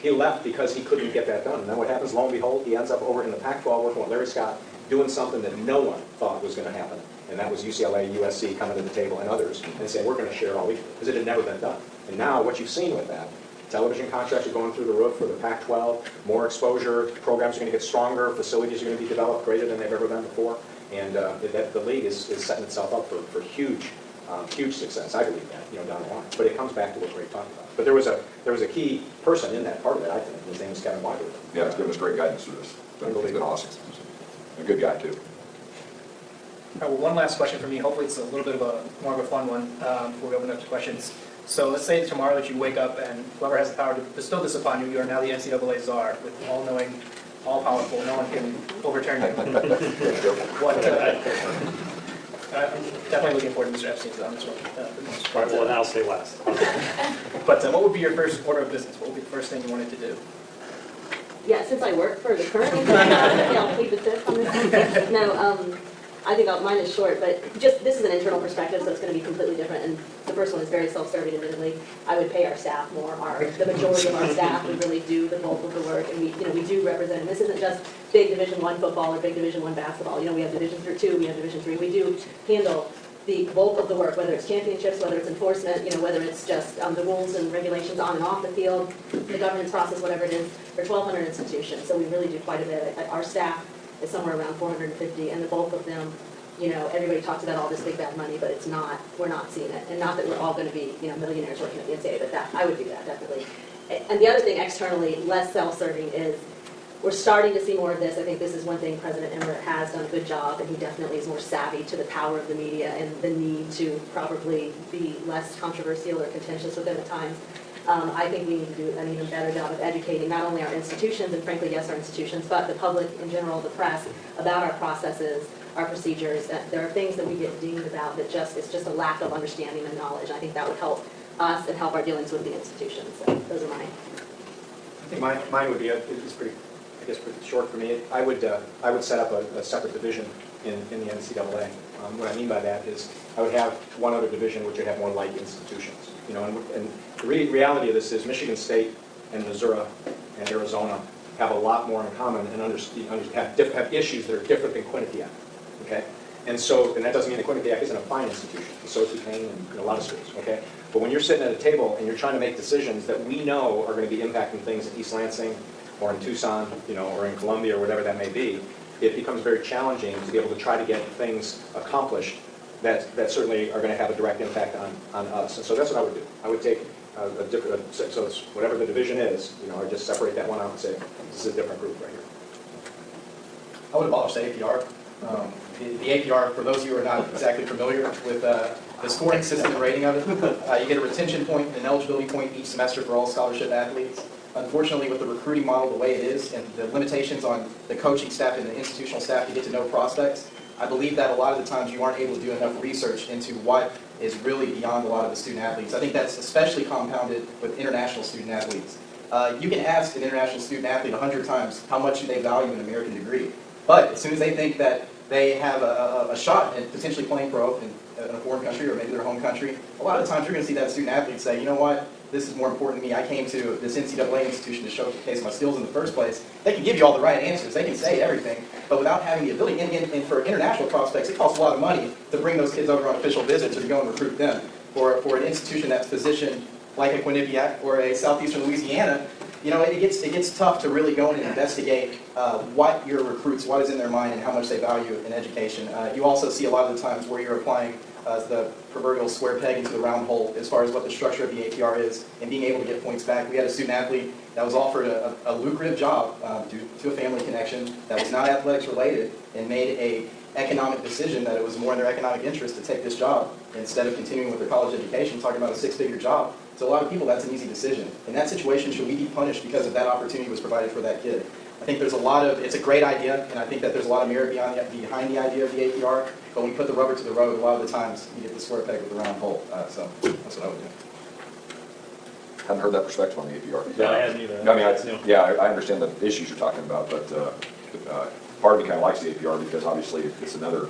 he left because he couldn't get that done. And then what happens, lo and behold, he ends up over in the Pac-12 working with Larry Scott, doing something that no one thought was going to happen. And that was UCLA, USC coming to the table and others and saying, we're going to share it all equally, because it had never been done. And now what you've seen with that, television contracts are going through the roof for the Pac-12, more exposure, programs are going to get stronger, facilities are going to be developed greater than they've ever been before. And the league is setting itself up for huge success, I believe that, down the line. But it comes back to what Greg talked about. But there was a key person in that part of it, I think. His name is Kevin Weiberg. Yeah, it's given us great guidance through this. It's been awesome. A good guy too. All right, well, one last question for me. Hopefully it's a little bit of more of a fun one before we open up to questions. So let's say tomorrow that you wake up and whoever has the power to bestow this upon you, you are now the NCAA czar, with all-knowing, all-powerful, no one can overturn you. I'm definitely looking forward to Mr. Epstein's on this one. All right, well, then I'll say last. But what would be your first order of business? What would be the first thing you wanted to do? Yeah, since I work for the current NCAA, I'll keep it this on this. No, I think mine is short, but just this is an internal perspective, so it's going to be completely different. And the first one is very self-serving, admittedly. I would pay our staff more. The majority of our staff would really do the bulk of the work, and we do represent. And this isn't just big Division I football or big Division I basketball. We have Division II, we have Division III. We do handle the bulk of the work, whether it's championships, whether it's enforcement, whether it's just the rules and regulations on and off the field, the governance process, whatever it is, for 1,200 institutions. So we really do quite a bit. Our staff is somewhere around 450, and the bulk of them, everybody talks about all this big bad money, but it's not, we're not seeing it. And not that we're all going to be, millionaires working at the NCAA, but that, I would do that, definitely. And the other thing externally, less self-serving, is we're starting to see more of this. I think this is one thing President Emmer has done a good job, and he definitely is more savvy to the power of the media and the need to probably be less controversial or contentious with them at times. I think we need to do an even better job of educating not only our institutions, and frankly, yes, our institutions, but the public in general, the press, about our processes, our procedures. There are things that we get dinged about that it's just a lack of understanding and knowledge. I think that would help us and help our dealings with the institutions. So those are mine. I think mine would be, it's pretty short for me. I would set up a separate division in the NCAA. What I mean by that is I would have one other division which would have more like institutions. And the reality of this is Michigan State and Missouri and Arizona have a lot more in common and have issues that are different than Quinnipiac. Okay? And that doesn't mean that Quinnipiac isn't a fine institution. So is Tulane and a lot of schools. Okay? But when you're sitting at a table and you're trying to make decisions that we know are going to be impacting things in East Lansing or in Tucson, or in Columbia or whatever that may be, it becomes very challenging to be able to try to get things accomplished that certainly are going to have a direct impact on us. And so that's what I would do. I would take a different, so it's whatever the division is, I just separate that one out and say, this is a different group right here. I would abolish the APR. The APR, for those of you who are not exactly familiar with the scoring system and rating of it, you get a retention point and an eligibility point each semester for all scholarship athletes. Unfortunately, with the recruiting model the way it is and the limitations on the coaching staff and the institutional staff to get to know prospects, I believe that a lot of the times you aren't able to do enough research into what is really beyond a lot of the student athletes. I think that's especially compounded with international student athletes. You can ask an international student athlete 100 times how much do they value an American degree. But as soon as they think that they have a shot at potentially playing pro in a foreign country or maybe their home country, a lot of times you're going to see that student athlete say, you know what, this is more important to me. I came to this NCAA institution to showcase my skills in the first place. They can give you all the right answers. They can say everything. But without having the ability, and for international prospects, it costs a lot of money to bring those kids over on official visits or to go and recruit them. For an institution that's positioned like a Quinnipiac or a Southeastern Louisiana, it gets tough to really go in and investigate what your recruits, what is in their mind, and how much they value in education. You also see a lot of the times where you're applying the proverbial square peg into the round hole as far as what the structure of the APR is and being able to get points back. We had a student athlete that was offered a lucrative job due to a family connection that was not athletics related and made a economic decision that it was more in their economic interest to take this job instead of continuing with their college education, talking about a six-figure job. So a lot of people, that's an easy decision. In that situation, should we be punished because of that opportunity was provided for that kid? I think there's it's a great idea, and I think that there's a lot of merit behind the idea of the APR, but when you put the rubber to the road, a lot of the times you get the square peg with the round hole. So that's what I would do. Hadn't heard that perspective on the APR. Yeah, I hadn't either. I understand the issues you're talking about, but part of me kind of likes the APR because obviously it's another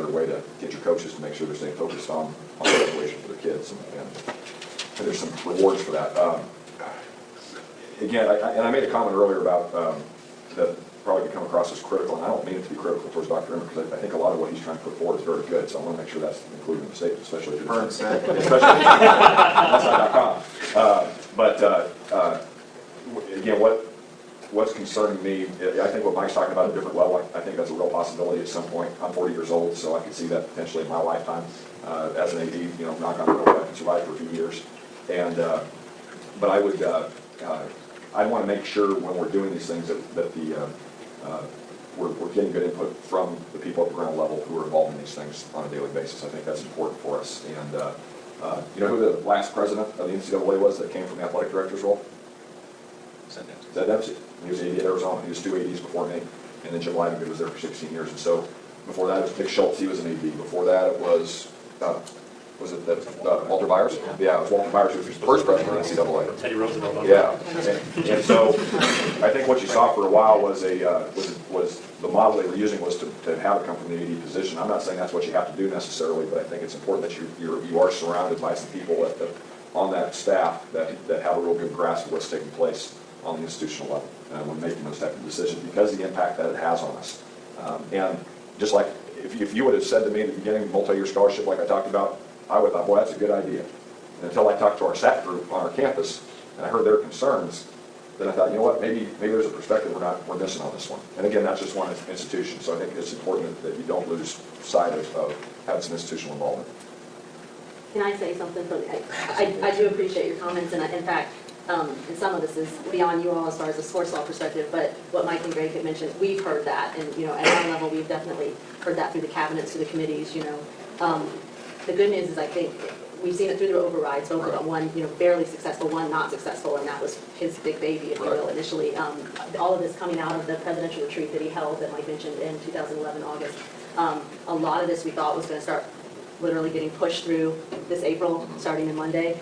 way to get your coaches to make sure they're staying focused on graduation for their kids, and there's some rewards for that. Again, I made a comment earlier about that probably could come across as critical, and I don't mean it to be critical towards Dr. Emmer because I think a lot of what he's trying to put forward is very good, so I want to make sure that's included in the statement, especially if it's that's not. Again, what's concerning me, I think what Mike's talking about at a different level, I think that's a real possibility at some point. I'm 40 years old, so I could see that potentially in my lifetime as an AD, knock on wood, I can survive for a few years. And but I would, I want to make sure when we're doing these things that we're getting good input from the people at the ground level who are involved in these things on a daily basis. I think that's important for us. And you know who the last president of the NCAA was that came from the athletic director's role? Zed Dempsey. He was AD at Arizona. He was 2 ADs before me. And then Jim Livengood was there for 16 years. And so before that it was Dick Schultz. He was an AD. Before that it was Walter Byers? Yeah, it was Walter Byers who was the first president of the NCAA. Teddy Roosevelt. Yeah. And so I think what you saw for a while was was the model they were using was to have it come from the AD position. I'm not saying that's what you have to do necessarily, but I think it's important that you are surrounded by some people on that staff that have a real good grasp of what's taking place on the institutional level when making those type of decisions because of the impact that it has on us. And just like if you would have said to me at the beginning, multi-year scholarship like I talked about, I would have thought, boy, that's a good idea. And until I talked to our SAC group on our campus and I heard their concerns, then I thought, you know what, maybe there's a perspective we're missing on this one. And again, that's just one institution, so I think it's important that you don't lose sight of having some institutional involvement. Can I say something? I do appreciate your comments, and in fact, and some of this is beyond you all as far as a sports law perspective, but what Mike and Greg had mentioned, we've heard that, and at our level, we've definitely heard that through the cabinets, through the committees. The good news is I think we've seen it through the overrides, voted on one, barely successful, one not successful, and that was his big baby, if you will, initially. All of this coming out of the presidential retreat that he held that Mike mentioned in 2011 August. A lot of this we thought was going to start literally getting pushed through this April, starting on Monday.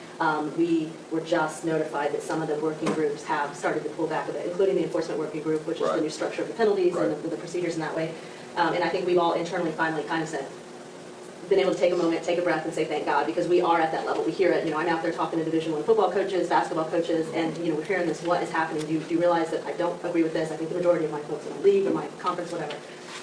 We were just notified that some of the working groups have started to pull back a bit, including the enforcement working group, which is the new structure of the penalties and the procedures in that way. And I think we've all internally finally kind of said, been able to take a moment, take a breath, and say thank God, because we are at that level. We hear it. I'm out there talking to Division I football coaches, basketball coaches, and we're hearing this. What is happening? Do you realize that I don't agree with this? I think the majority of my folks in the league or my conference, whatever.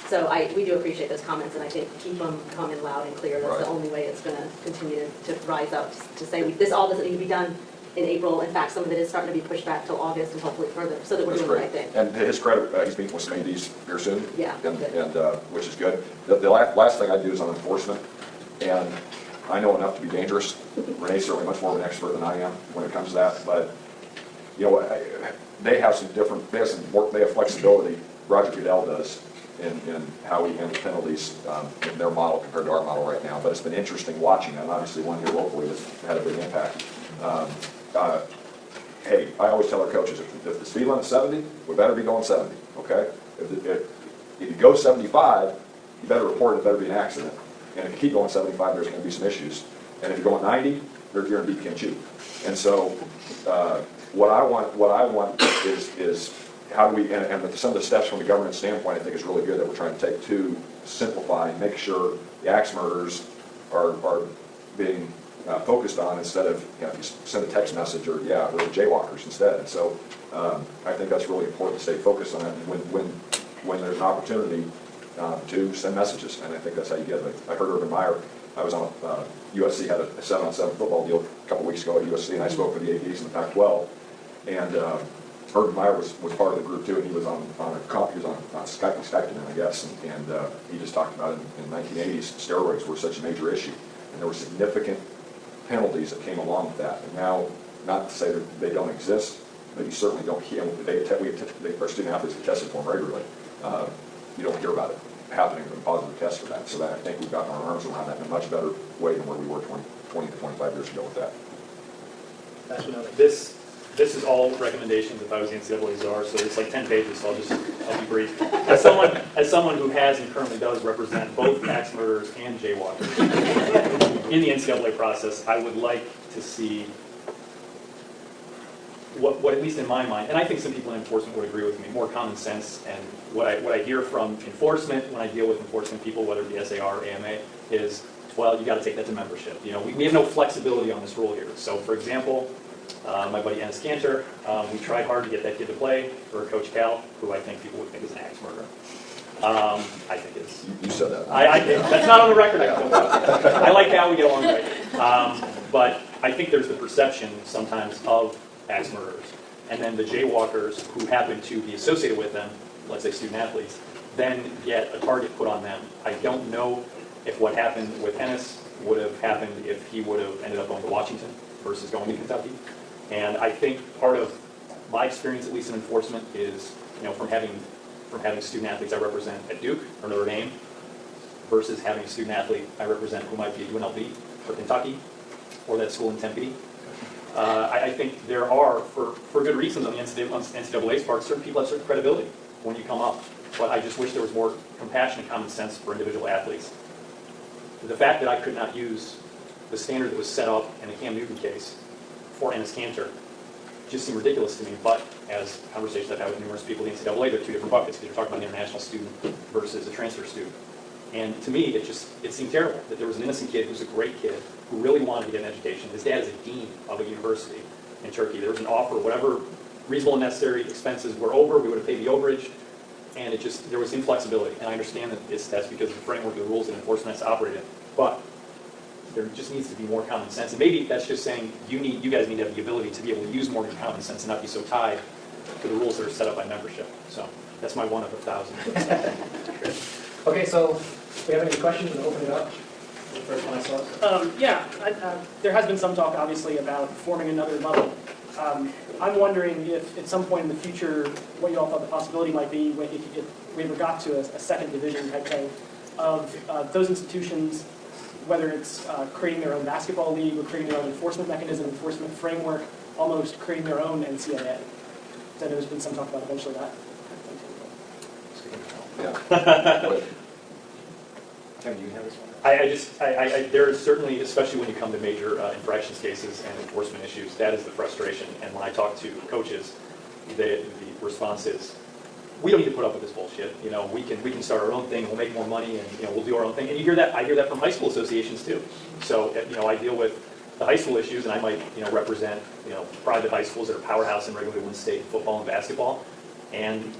So we do appreciate those comments, and I think keep them coming loud and clear. That's the only way it's going to continue to rise up. To say this all doesn't need to be done in April. In fact, some of it is starting to be pushed back till August and hopefully further, so that we're doing the right thing. And to his credit, he's meeting with some ADs here soon. Yeah, and which is good. The last thing I do is on enforcement. And I know enough to be dangerous. Renee's certainly much more of an expert than I am when it comes to that, but, you know, they have flexibility, Roger Goodell does, in how we handle penalties in their model compared to our model right now. But it's been interesting watching that, and obviously one here locally that's had a big impact. Hey, I always tell our coaches, if the speed limit's 70, we better be going 70, okay? If you go 75, you better report it better be an accident. And if you keep going 75, there's going to be some issues. And if you're going 90, you're going to be can't you. And so what I want is how do we, and some of the steps from the government standpoint, I think is really good that we're trying to take to simplify and make sure the axe murders are being focused on instead of, you know, you send a text message or, yeah, we're jaywalkers instead. And so I think that's really important to stay focused on it when there's an opportunity to send messages. And I think that's how you get it. I heard Urban Meyer, I was on, USC had a 7-on-7 football deal a couple weeks ago at USC, and I spoke for the ADs in the Pac-12. And Urban Meyer was part of the group too, and he was on Skype, I guess, and he just talked about in the 1980s, steroids were such a major issue, and there were significant penalties that came along with that. And now, not to say that they don't exist, but you certainly don't hear. Our student athletes get tested for them regularly. You don't hear about it happening in positive tests for that. So that I think we've gotten our arms around that in a much better way than where we were 20 to 25 years ago with that. This is all recommendations if I was the NCAA czar, so it's like 10 pages, so I'll be brief. As someone who has and currently does represent both axe murderers and jaywalkers in the NCAA process, I would like to see what at least in my mind, and I think some people in enforcement would agree with me, more common sense. And what I hear from enforcement when I deal with enforcement people, whether it be SAR or AMA, is, well, you got to take that to membership. You know, we have no flexibility on this rule here. So, for example, my buddy Ennis Cantor, we tried hard to get that kid to play for Coach Cal, who I think people would think is an axe murderer. I think it's... You said that. That's not on the record. I like Cal, we get along great. But I think there's the perception sometimes of axe murderers. And then the jaywalkers who happen to be associated with them, let's say student athletes, then get a target put on them. I don't know if what happened with Ennis would have happened if he would have ended up going to Washington versus going to Kentucky. And I think part of my experience, at least in enforcement, is, you know, from having student athletes I represent at Duke or Notre Dame versus having a student athlete I represent who might be at UNLV or Kentucky or that school in Tempe. I think there are, for good reasons on the NCAA's part, certain people have certain credibility when you come up. But I just wish there was more compassion and common sense for individual athletes. The fact that I could not use the standard that was set up in the Cam Newton case for Ennis Cantor just seemed ridiculous to me. But as conversations I've had with numerous people in the NCAA, they're two different buckets because you're talking about an international student versus a transfer student. And to me, it seemed terrible that there was an innocent kid who's a great kid who really wanted to get an education. His dad is a dean of a university in Turkey. There was an offer, whatever reasonable and necessary expenses were over, we would have paid the overage. And there was inflexibility. And I understand that that's because of the framework of the rules that enforcement has to operate in. But there just needs to be more common sense. And maybe that's just saying you guys need to have the ability to be able to use more common sense and not be so tied to the rules that are set up by membership. So that's my 1 of 1,000. Okay, so if we have any questions, we'll open it up. The first one I saw. There has been some talk, obviously, about forming another level. I'm wondering if, at some point in the future, what you all thought the possibility might be if we ever got to a second division type thing of those institutions, whether it's creating their own basketball league or creating their own enforcement mechanism, enforcement framework, almost creating their own NCAA. So there's been some talk about eventually that. Yeah. Kevin, do you have this one? There is certainly, especially when you come to major infractions cases and enforcement issues, that is the frustration. And when I talk to coaches, the response is, we don't need to put up with this bullshit. You know, we can start our own thing. We'll make more money, and you know, we'll do our own thing. And you hear that. I hear that from high school associations too. So you know, I deal with the high school issues, and I might represent private high schools that are powerhouse and regularly win state in football and basketball, and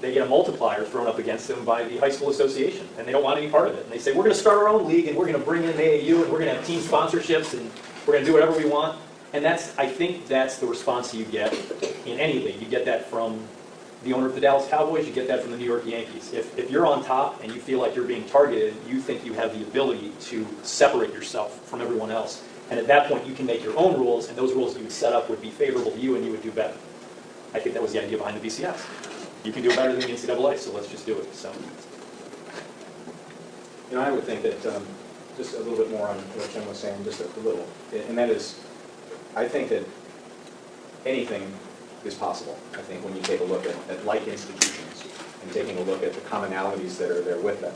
they get a multiplier thrown up against them by the high school association, and they don't want any part of it. And they say, we're going to start our own league, and we're going to bring in AAU, and we're going to have team sponsorships, and we're going to do whatever we want. And I think that's the response you get in any league. You get that from the owner of the Dallas Cowboys, you get that from the New York Yankees. If you're on top and you feel like you're being targeted, you think you have the ability to separate yourself from everyone else. And at that point, you can make your own rules, and those rules you would set up would be favorable to you, and you would do better. I think that was the idea behind the BCS. You can do it better than the NCAA, so let's just do it. So, I would think that, just a little bit more on what Jim was saying, just a little, and that is, I think that anything is possible, I think, when you take a look at like institutions and taking a look at the commonalities that are there with them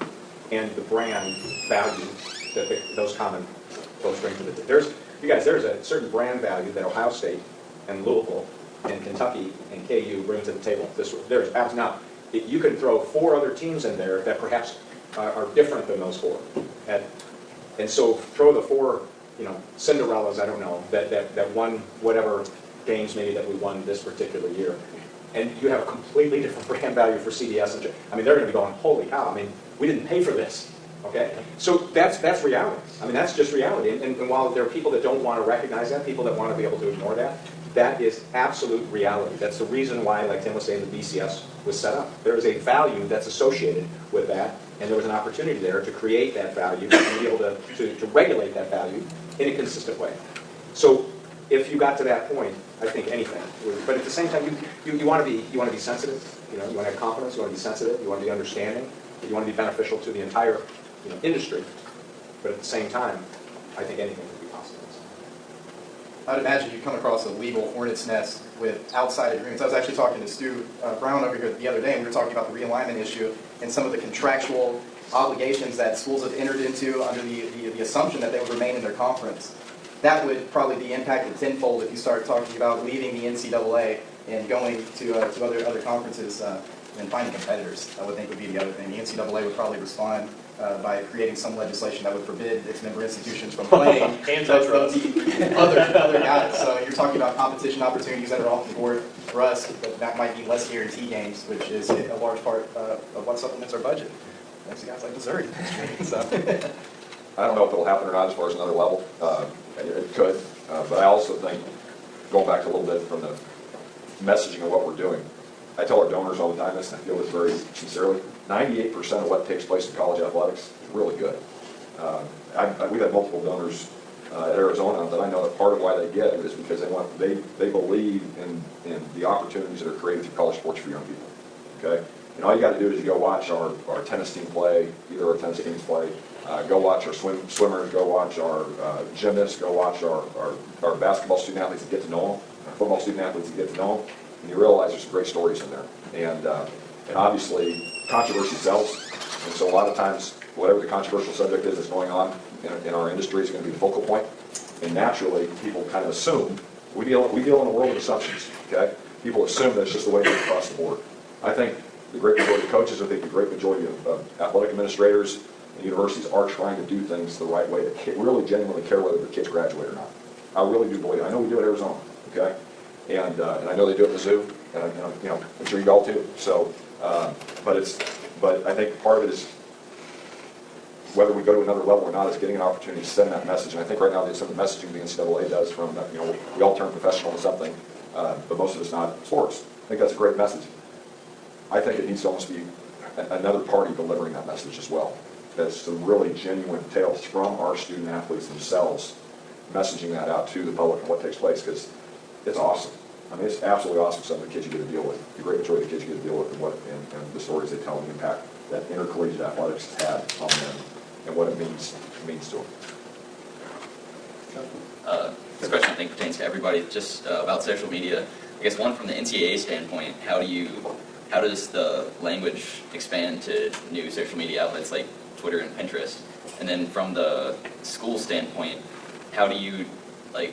and the brand values that those folks bring to the there's a certain brand value that Ohio State and Louisville and Kentucky and KU bring to the table. There's now, you can throw 4 other teams in there that perhaps are different than those 4. And so throw the 4, Cinderellas, I don't know, that won whatever games maybe that we won this particular year. And you have a completely different brand value for CDS. And they're going to be going, holy cow, we didn't pay for this. Okay? So that's reality. That's just reality. And while there are people that don't want to recognize that, people that want to be able to ignore that, that is absolute reality. That's the reason why, like Tim was saying, the BCS was set up. There is a value that's associated with that, and there was an opportunity there to create that value and be able to regulate that value in a consistent way. So if you got to that point, I think anything would, but at the same time, you want to be sensitive. You want to have confidence. You want to be sensitive. You want to be understanding. You want to be beneficial to the entire industry. But at the same time, I think anything would be possible. I'd imagine you'd come across a legal hornet's nest with outside agreements. I was actually talking to Stu Brown over here the other day, and we were talking about the realignment issue and some of the contractual obligations that schools have entered into under the assumption that they would remain in their conference. That would probably be impacted tenfold if you start talking about leaving the NCAA and going to other conferences and finding competitors. I would think would be the other thing. The NCAA would probably respond by creating some legislation that would forbid its member institutions from playing those other guys. So you're talking about competition opportunities that are off the board for us, but that might be less guarantee games, which is a large part of what supplements our budget. Thanks to guys like Missouri. So. I don't know if it'll happen or not as far as another level. It could, but I also think, going back a little bit from the messaging of what we're doing, I tell our donors all the time this, and I feel this very sincerely, 98% of what takes place in college athletics is really good. We've had multiple donors at Arizona that I know that part of why they get it is because they believe in the opportunities that are created through college sports for young people. Okay? And all you got to do is you go watch our tennis team play, either our tennis teams play, go watch our swimmers, go watch our gymnasts, go watch our basketball student athletes and get to know them, our football student athletes and get to know them, and you realize there's some great stories in there. And obviously, controversy sells, and so a lot of times, whatever the controversial subject is that's going on in our industry is going to be the focal point. And naturally, people kind of assume, we deal in a world of assumptions, okay? People assume that it's just the way it is across the board. I think the great majority of coaches, I think the great majority of athletic administrators and universities are trying to do things the right way, that really genuinely care whether the kids graduate or not. I really do believe it. I know we do it at Arizona, okay? And I know they do it at Mizzou, and I'm sure you all too. So, but I think part of it is whether we go to another level or not is getting an opportunity to send that message. And I think right now some of the messaging the NCAA does from that, we all turn professional to something, but most of it's not sports. I think that's a great message. I think it needs to almost be another party delivering that message as well. That's some really genuine tales from our student athletes themselves, messaging that out to the public and what takes place, because it's awesome. It's absolutely awesome some of the kids you get to deal with, the great majority of the kids you get to deal with, and the stories they tell and the impact that intercollegiate athletics has had on them and what it means to them. This question I think pertains to everybody, just about social media. I guess one from the NCAA standpoint, how does the language expand to new social media outlets like Twitter and Pinterest? And then from the school standpoint,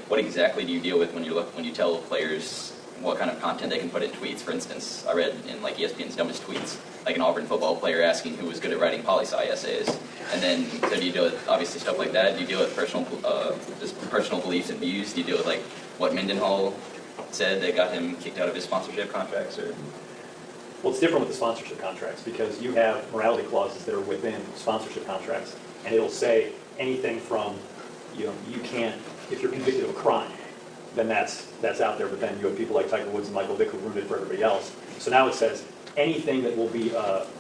what exactly do you deal with when you tell players what kind of content they can put in tweets? For instance, I read in ESPN's Dumbest Tweets, an Auburn football player asking who was good at writing poli-sci essays. And then, so do you deal with obviously stuff like that? Do you deal with personal beliefs and views? Do you deal with what Mendenhall said that got him kicked out of his sponsorship contracts? Or Well, it's different with the sponsorship contracts because you have morality clauses that are within sponsorship contracts, and it'll say anything from, you can't, if you're convicted of a crime, then that's out there. But then you have people like Tiger Woods and Michael Vick who ruined it for everybody else. So now it says anything that will be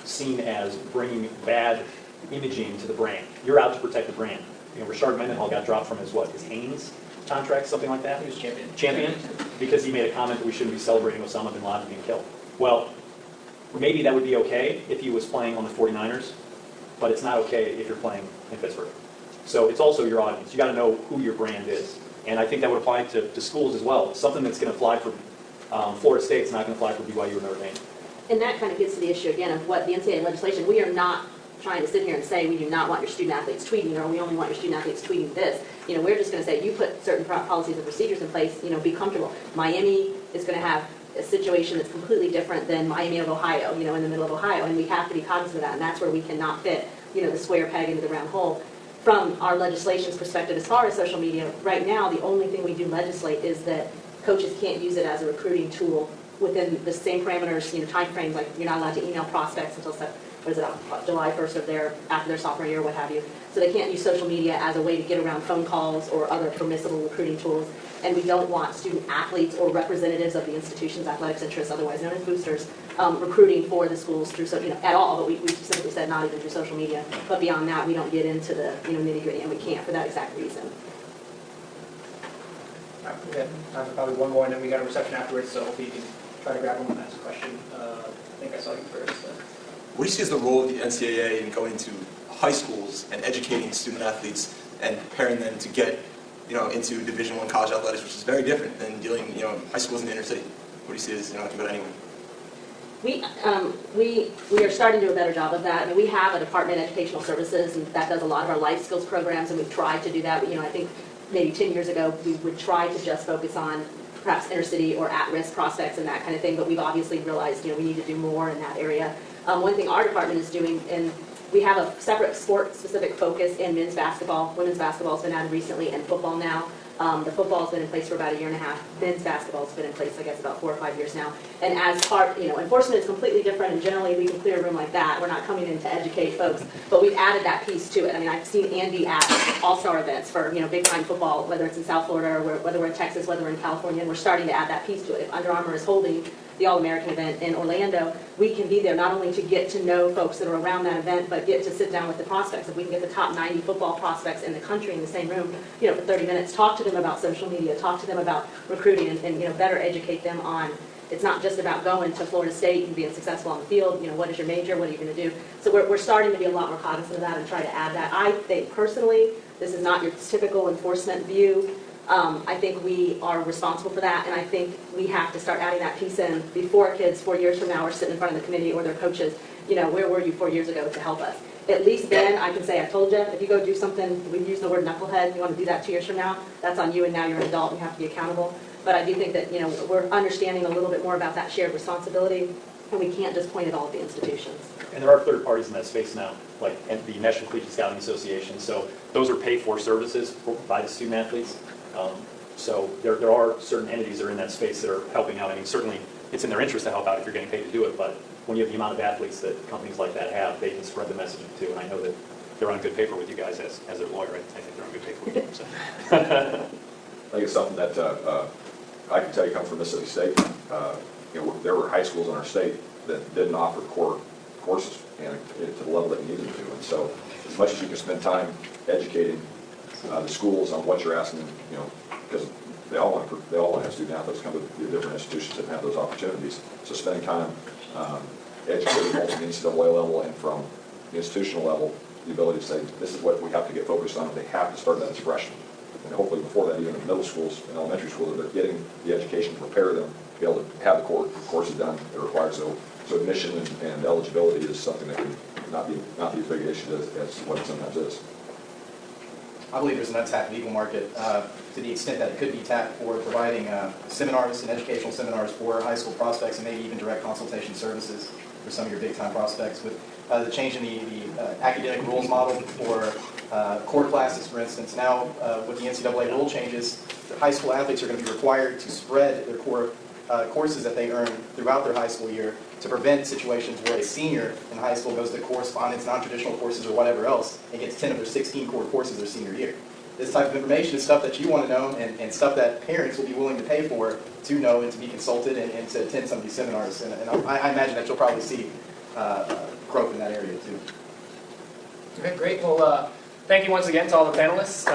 seen as bringing bad imaging to the brand. You're out to protect the brand. You know, Rashard Mendenhall got dropped from his Haynes contract, something like that? He was champion. Champion, because he made a comment that we shouldn't be celebrating Osama bin Laden being killed. Well, maybe that would be okay if he was playing on the 49ers, but it's not okay if you're playing in Pittsburgh. So it's also your audience. You got to know who your brand is. And I think that would apply to schools as well. Something that's going to fly for Florida State is not going to fly for BYU or Notre Dame. And that kind of gets to the issue again of what the NCAA legislation, we are not trying to sit here and say we do not want your student athletes tweeting, or we only want your student athletes tweeting this. You know, we're just going to say you put certain policies and procedures in place, you know, be comfortable. Miami is going to have a situation that's completely different than Miami of Ohio, you know, in the middle of Ohio, and we have to be cognizant of that, and that's where we cannot fit, you know, the square peg into the round hole. From our legislation's perspective, as far as social media, right now, the only thing we do legislate is that coaches can't use it as a recruiting tool within the same parameters, you know, time frames, like you're not allowed to email prospects until July 1st of after their sophomore year, what have you. So they can't use social media as a way to get around phone calls or other permissible recruiting tools. And we don't want student athletes or representatives of the institution's athletics interests, otherwise known as boosters, recruiting for the schools through, at all, but we specifically said not even through social media. But beyond that, we don't get into the, you know, nitty-gritty, and we can't for that exact reason. All right, we have time for probably one more, and then we got a reception afterwards, so hopefully you can try to grab one and ask a question. I think I saw you first. What do you see as the role of the NCAA in going to high schools and educating student athletes and preparing them to get, you know, into Division I college athletics, which is very different than dealing, you know, high schools in the inner city? What do you see as, you know, can go to anyone? We are starting to do a better job of that. I mean, we have a Department of Educational Services, and that does a lot of our life skills programs, and we've tried to do that. But, you know, I think maybe 10 years ago, we would try to just focus on perhaps inner city or at-risk prospects and that kind of thing, but we've obviously realized, you know, we need to do more in that area. One thing our department is doing, and we have a separate sport-specific focus in men's basketball. Women's basketball has been added recently, and football now. The football has been in place for about a year and a half. Men's basketball has been in place, I guess, about 4 or 5 years now. And as part, you know, enforcement is completely different, and generally we can clear a room like that. We're not coming in to educate folks, but we've added that piece to it. I mean, I've seen Andy at all-star events for, you know, big-time football, whether it's in South Florida or whether we're in Texas, whether we're in California, and we're starting to add that piece to it. If Under Armour is holding the All-American event in Orlando, we can be there not only to get to know folks that are around that event, but get to sit down with the prospects. If we can get the top 90 football prospects in the country in the same room, you know, for 30 minutes, talk to them about social media, talk to them about recruiting, and you know, better educate them on, it's not just about going to Florida State and being successful on the field, you know, what is your major, what are you going to do? So we're starting to be a lot more cognizant of that and try to add that. I think personally, this is not your typical enforcement view. I think we are responsible for that, and I think we have to start adding that piece in before kids 4 years from now are sitting in front of the committee or their coaches, you know, where were you 4 years ago to help us? At least then I can say, I told you, if you go do something, we use the word knucklehead, you want to do that 2 years from now, that's on you, and now you're an adult and you have to be accountable. But I do think that, you know, we're understanding a little bit more about that shared responsibility, and we can't just point at all of the institutions. And there are third parties in that space now, like the National Collegiate Scouting Association. So those are paid-for services by the student athletes. So there are certain entities that are in that space that are helping out. I mean, certainly it's in their interest to help out if you're getting paid to do it, but when you have the amount of athletes that companies like that have, they can spread the messaging too. And I know that they're on good paper with you guys as their lawyer. I think they're on good paper with you. So. I think it's something that I can tell you come from Mississippi State. You know, there were high schools in our state that didn't offer core courses and to the level that you needed to. And so as much as you can spend time educating the schools on what you're asking, you know, because they all want to have student athletes come to the different institutions and have those opportunities. So spending time educating both at the NCAA level and from the institutional level, the ability to say, this is what we have to get focused on. They have to start that as freshmen. And hopefully before that, even in middle schools and elementary schools, they're getting the education to prepare them to be able to have the courses done that are required. So admission and eligibility is something that can not be as big an issue as what it sometimes is. I believe there's an untapped legal market to the extent that it could be tapped for providing seminars and educational seminars for high school prospects and maybe even direct consultation services for some of your big-time prospects. With the change in the academic rules model for core classes, for instance, now with the NCAA rule changes, the high school athletes are going to be required to spread their core courses that they earn throughout their high school year to prevent situations where a senior in high school goes to correspondence, non-traditional courses, or whatever else, and gets 10 of their 16 core courses their senior year. this type of information is stuff that you want to know and stuff that parents will be willing to pay for to know and to be consulted and to attend some of these seminars. And I imagine that you'll probably see growth in that area too. Okay, great. Well, thank you once again to all the panelists.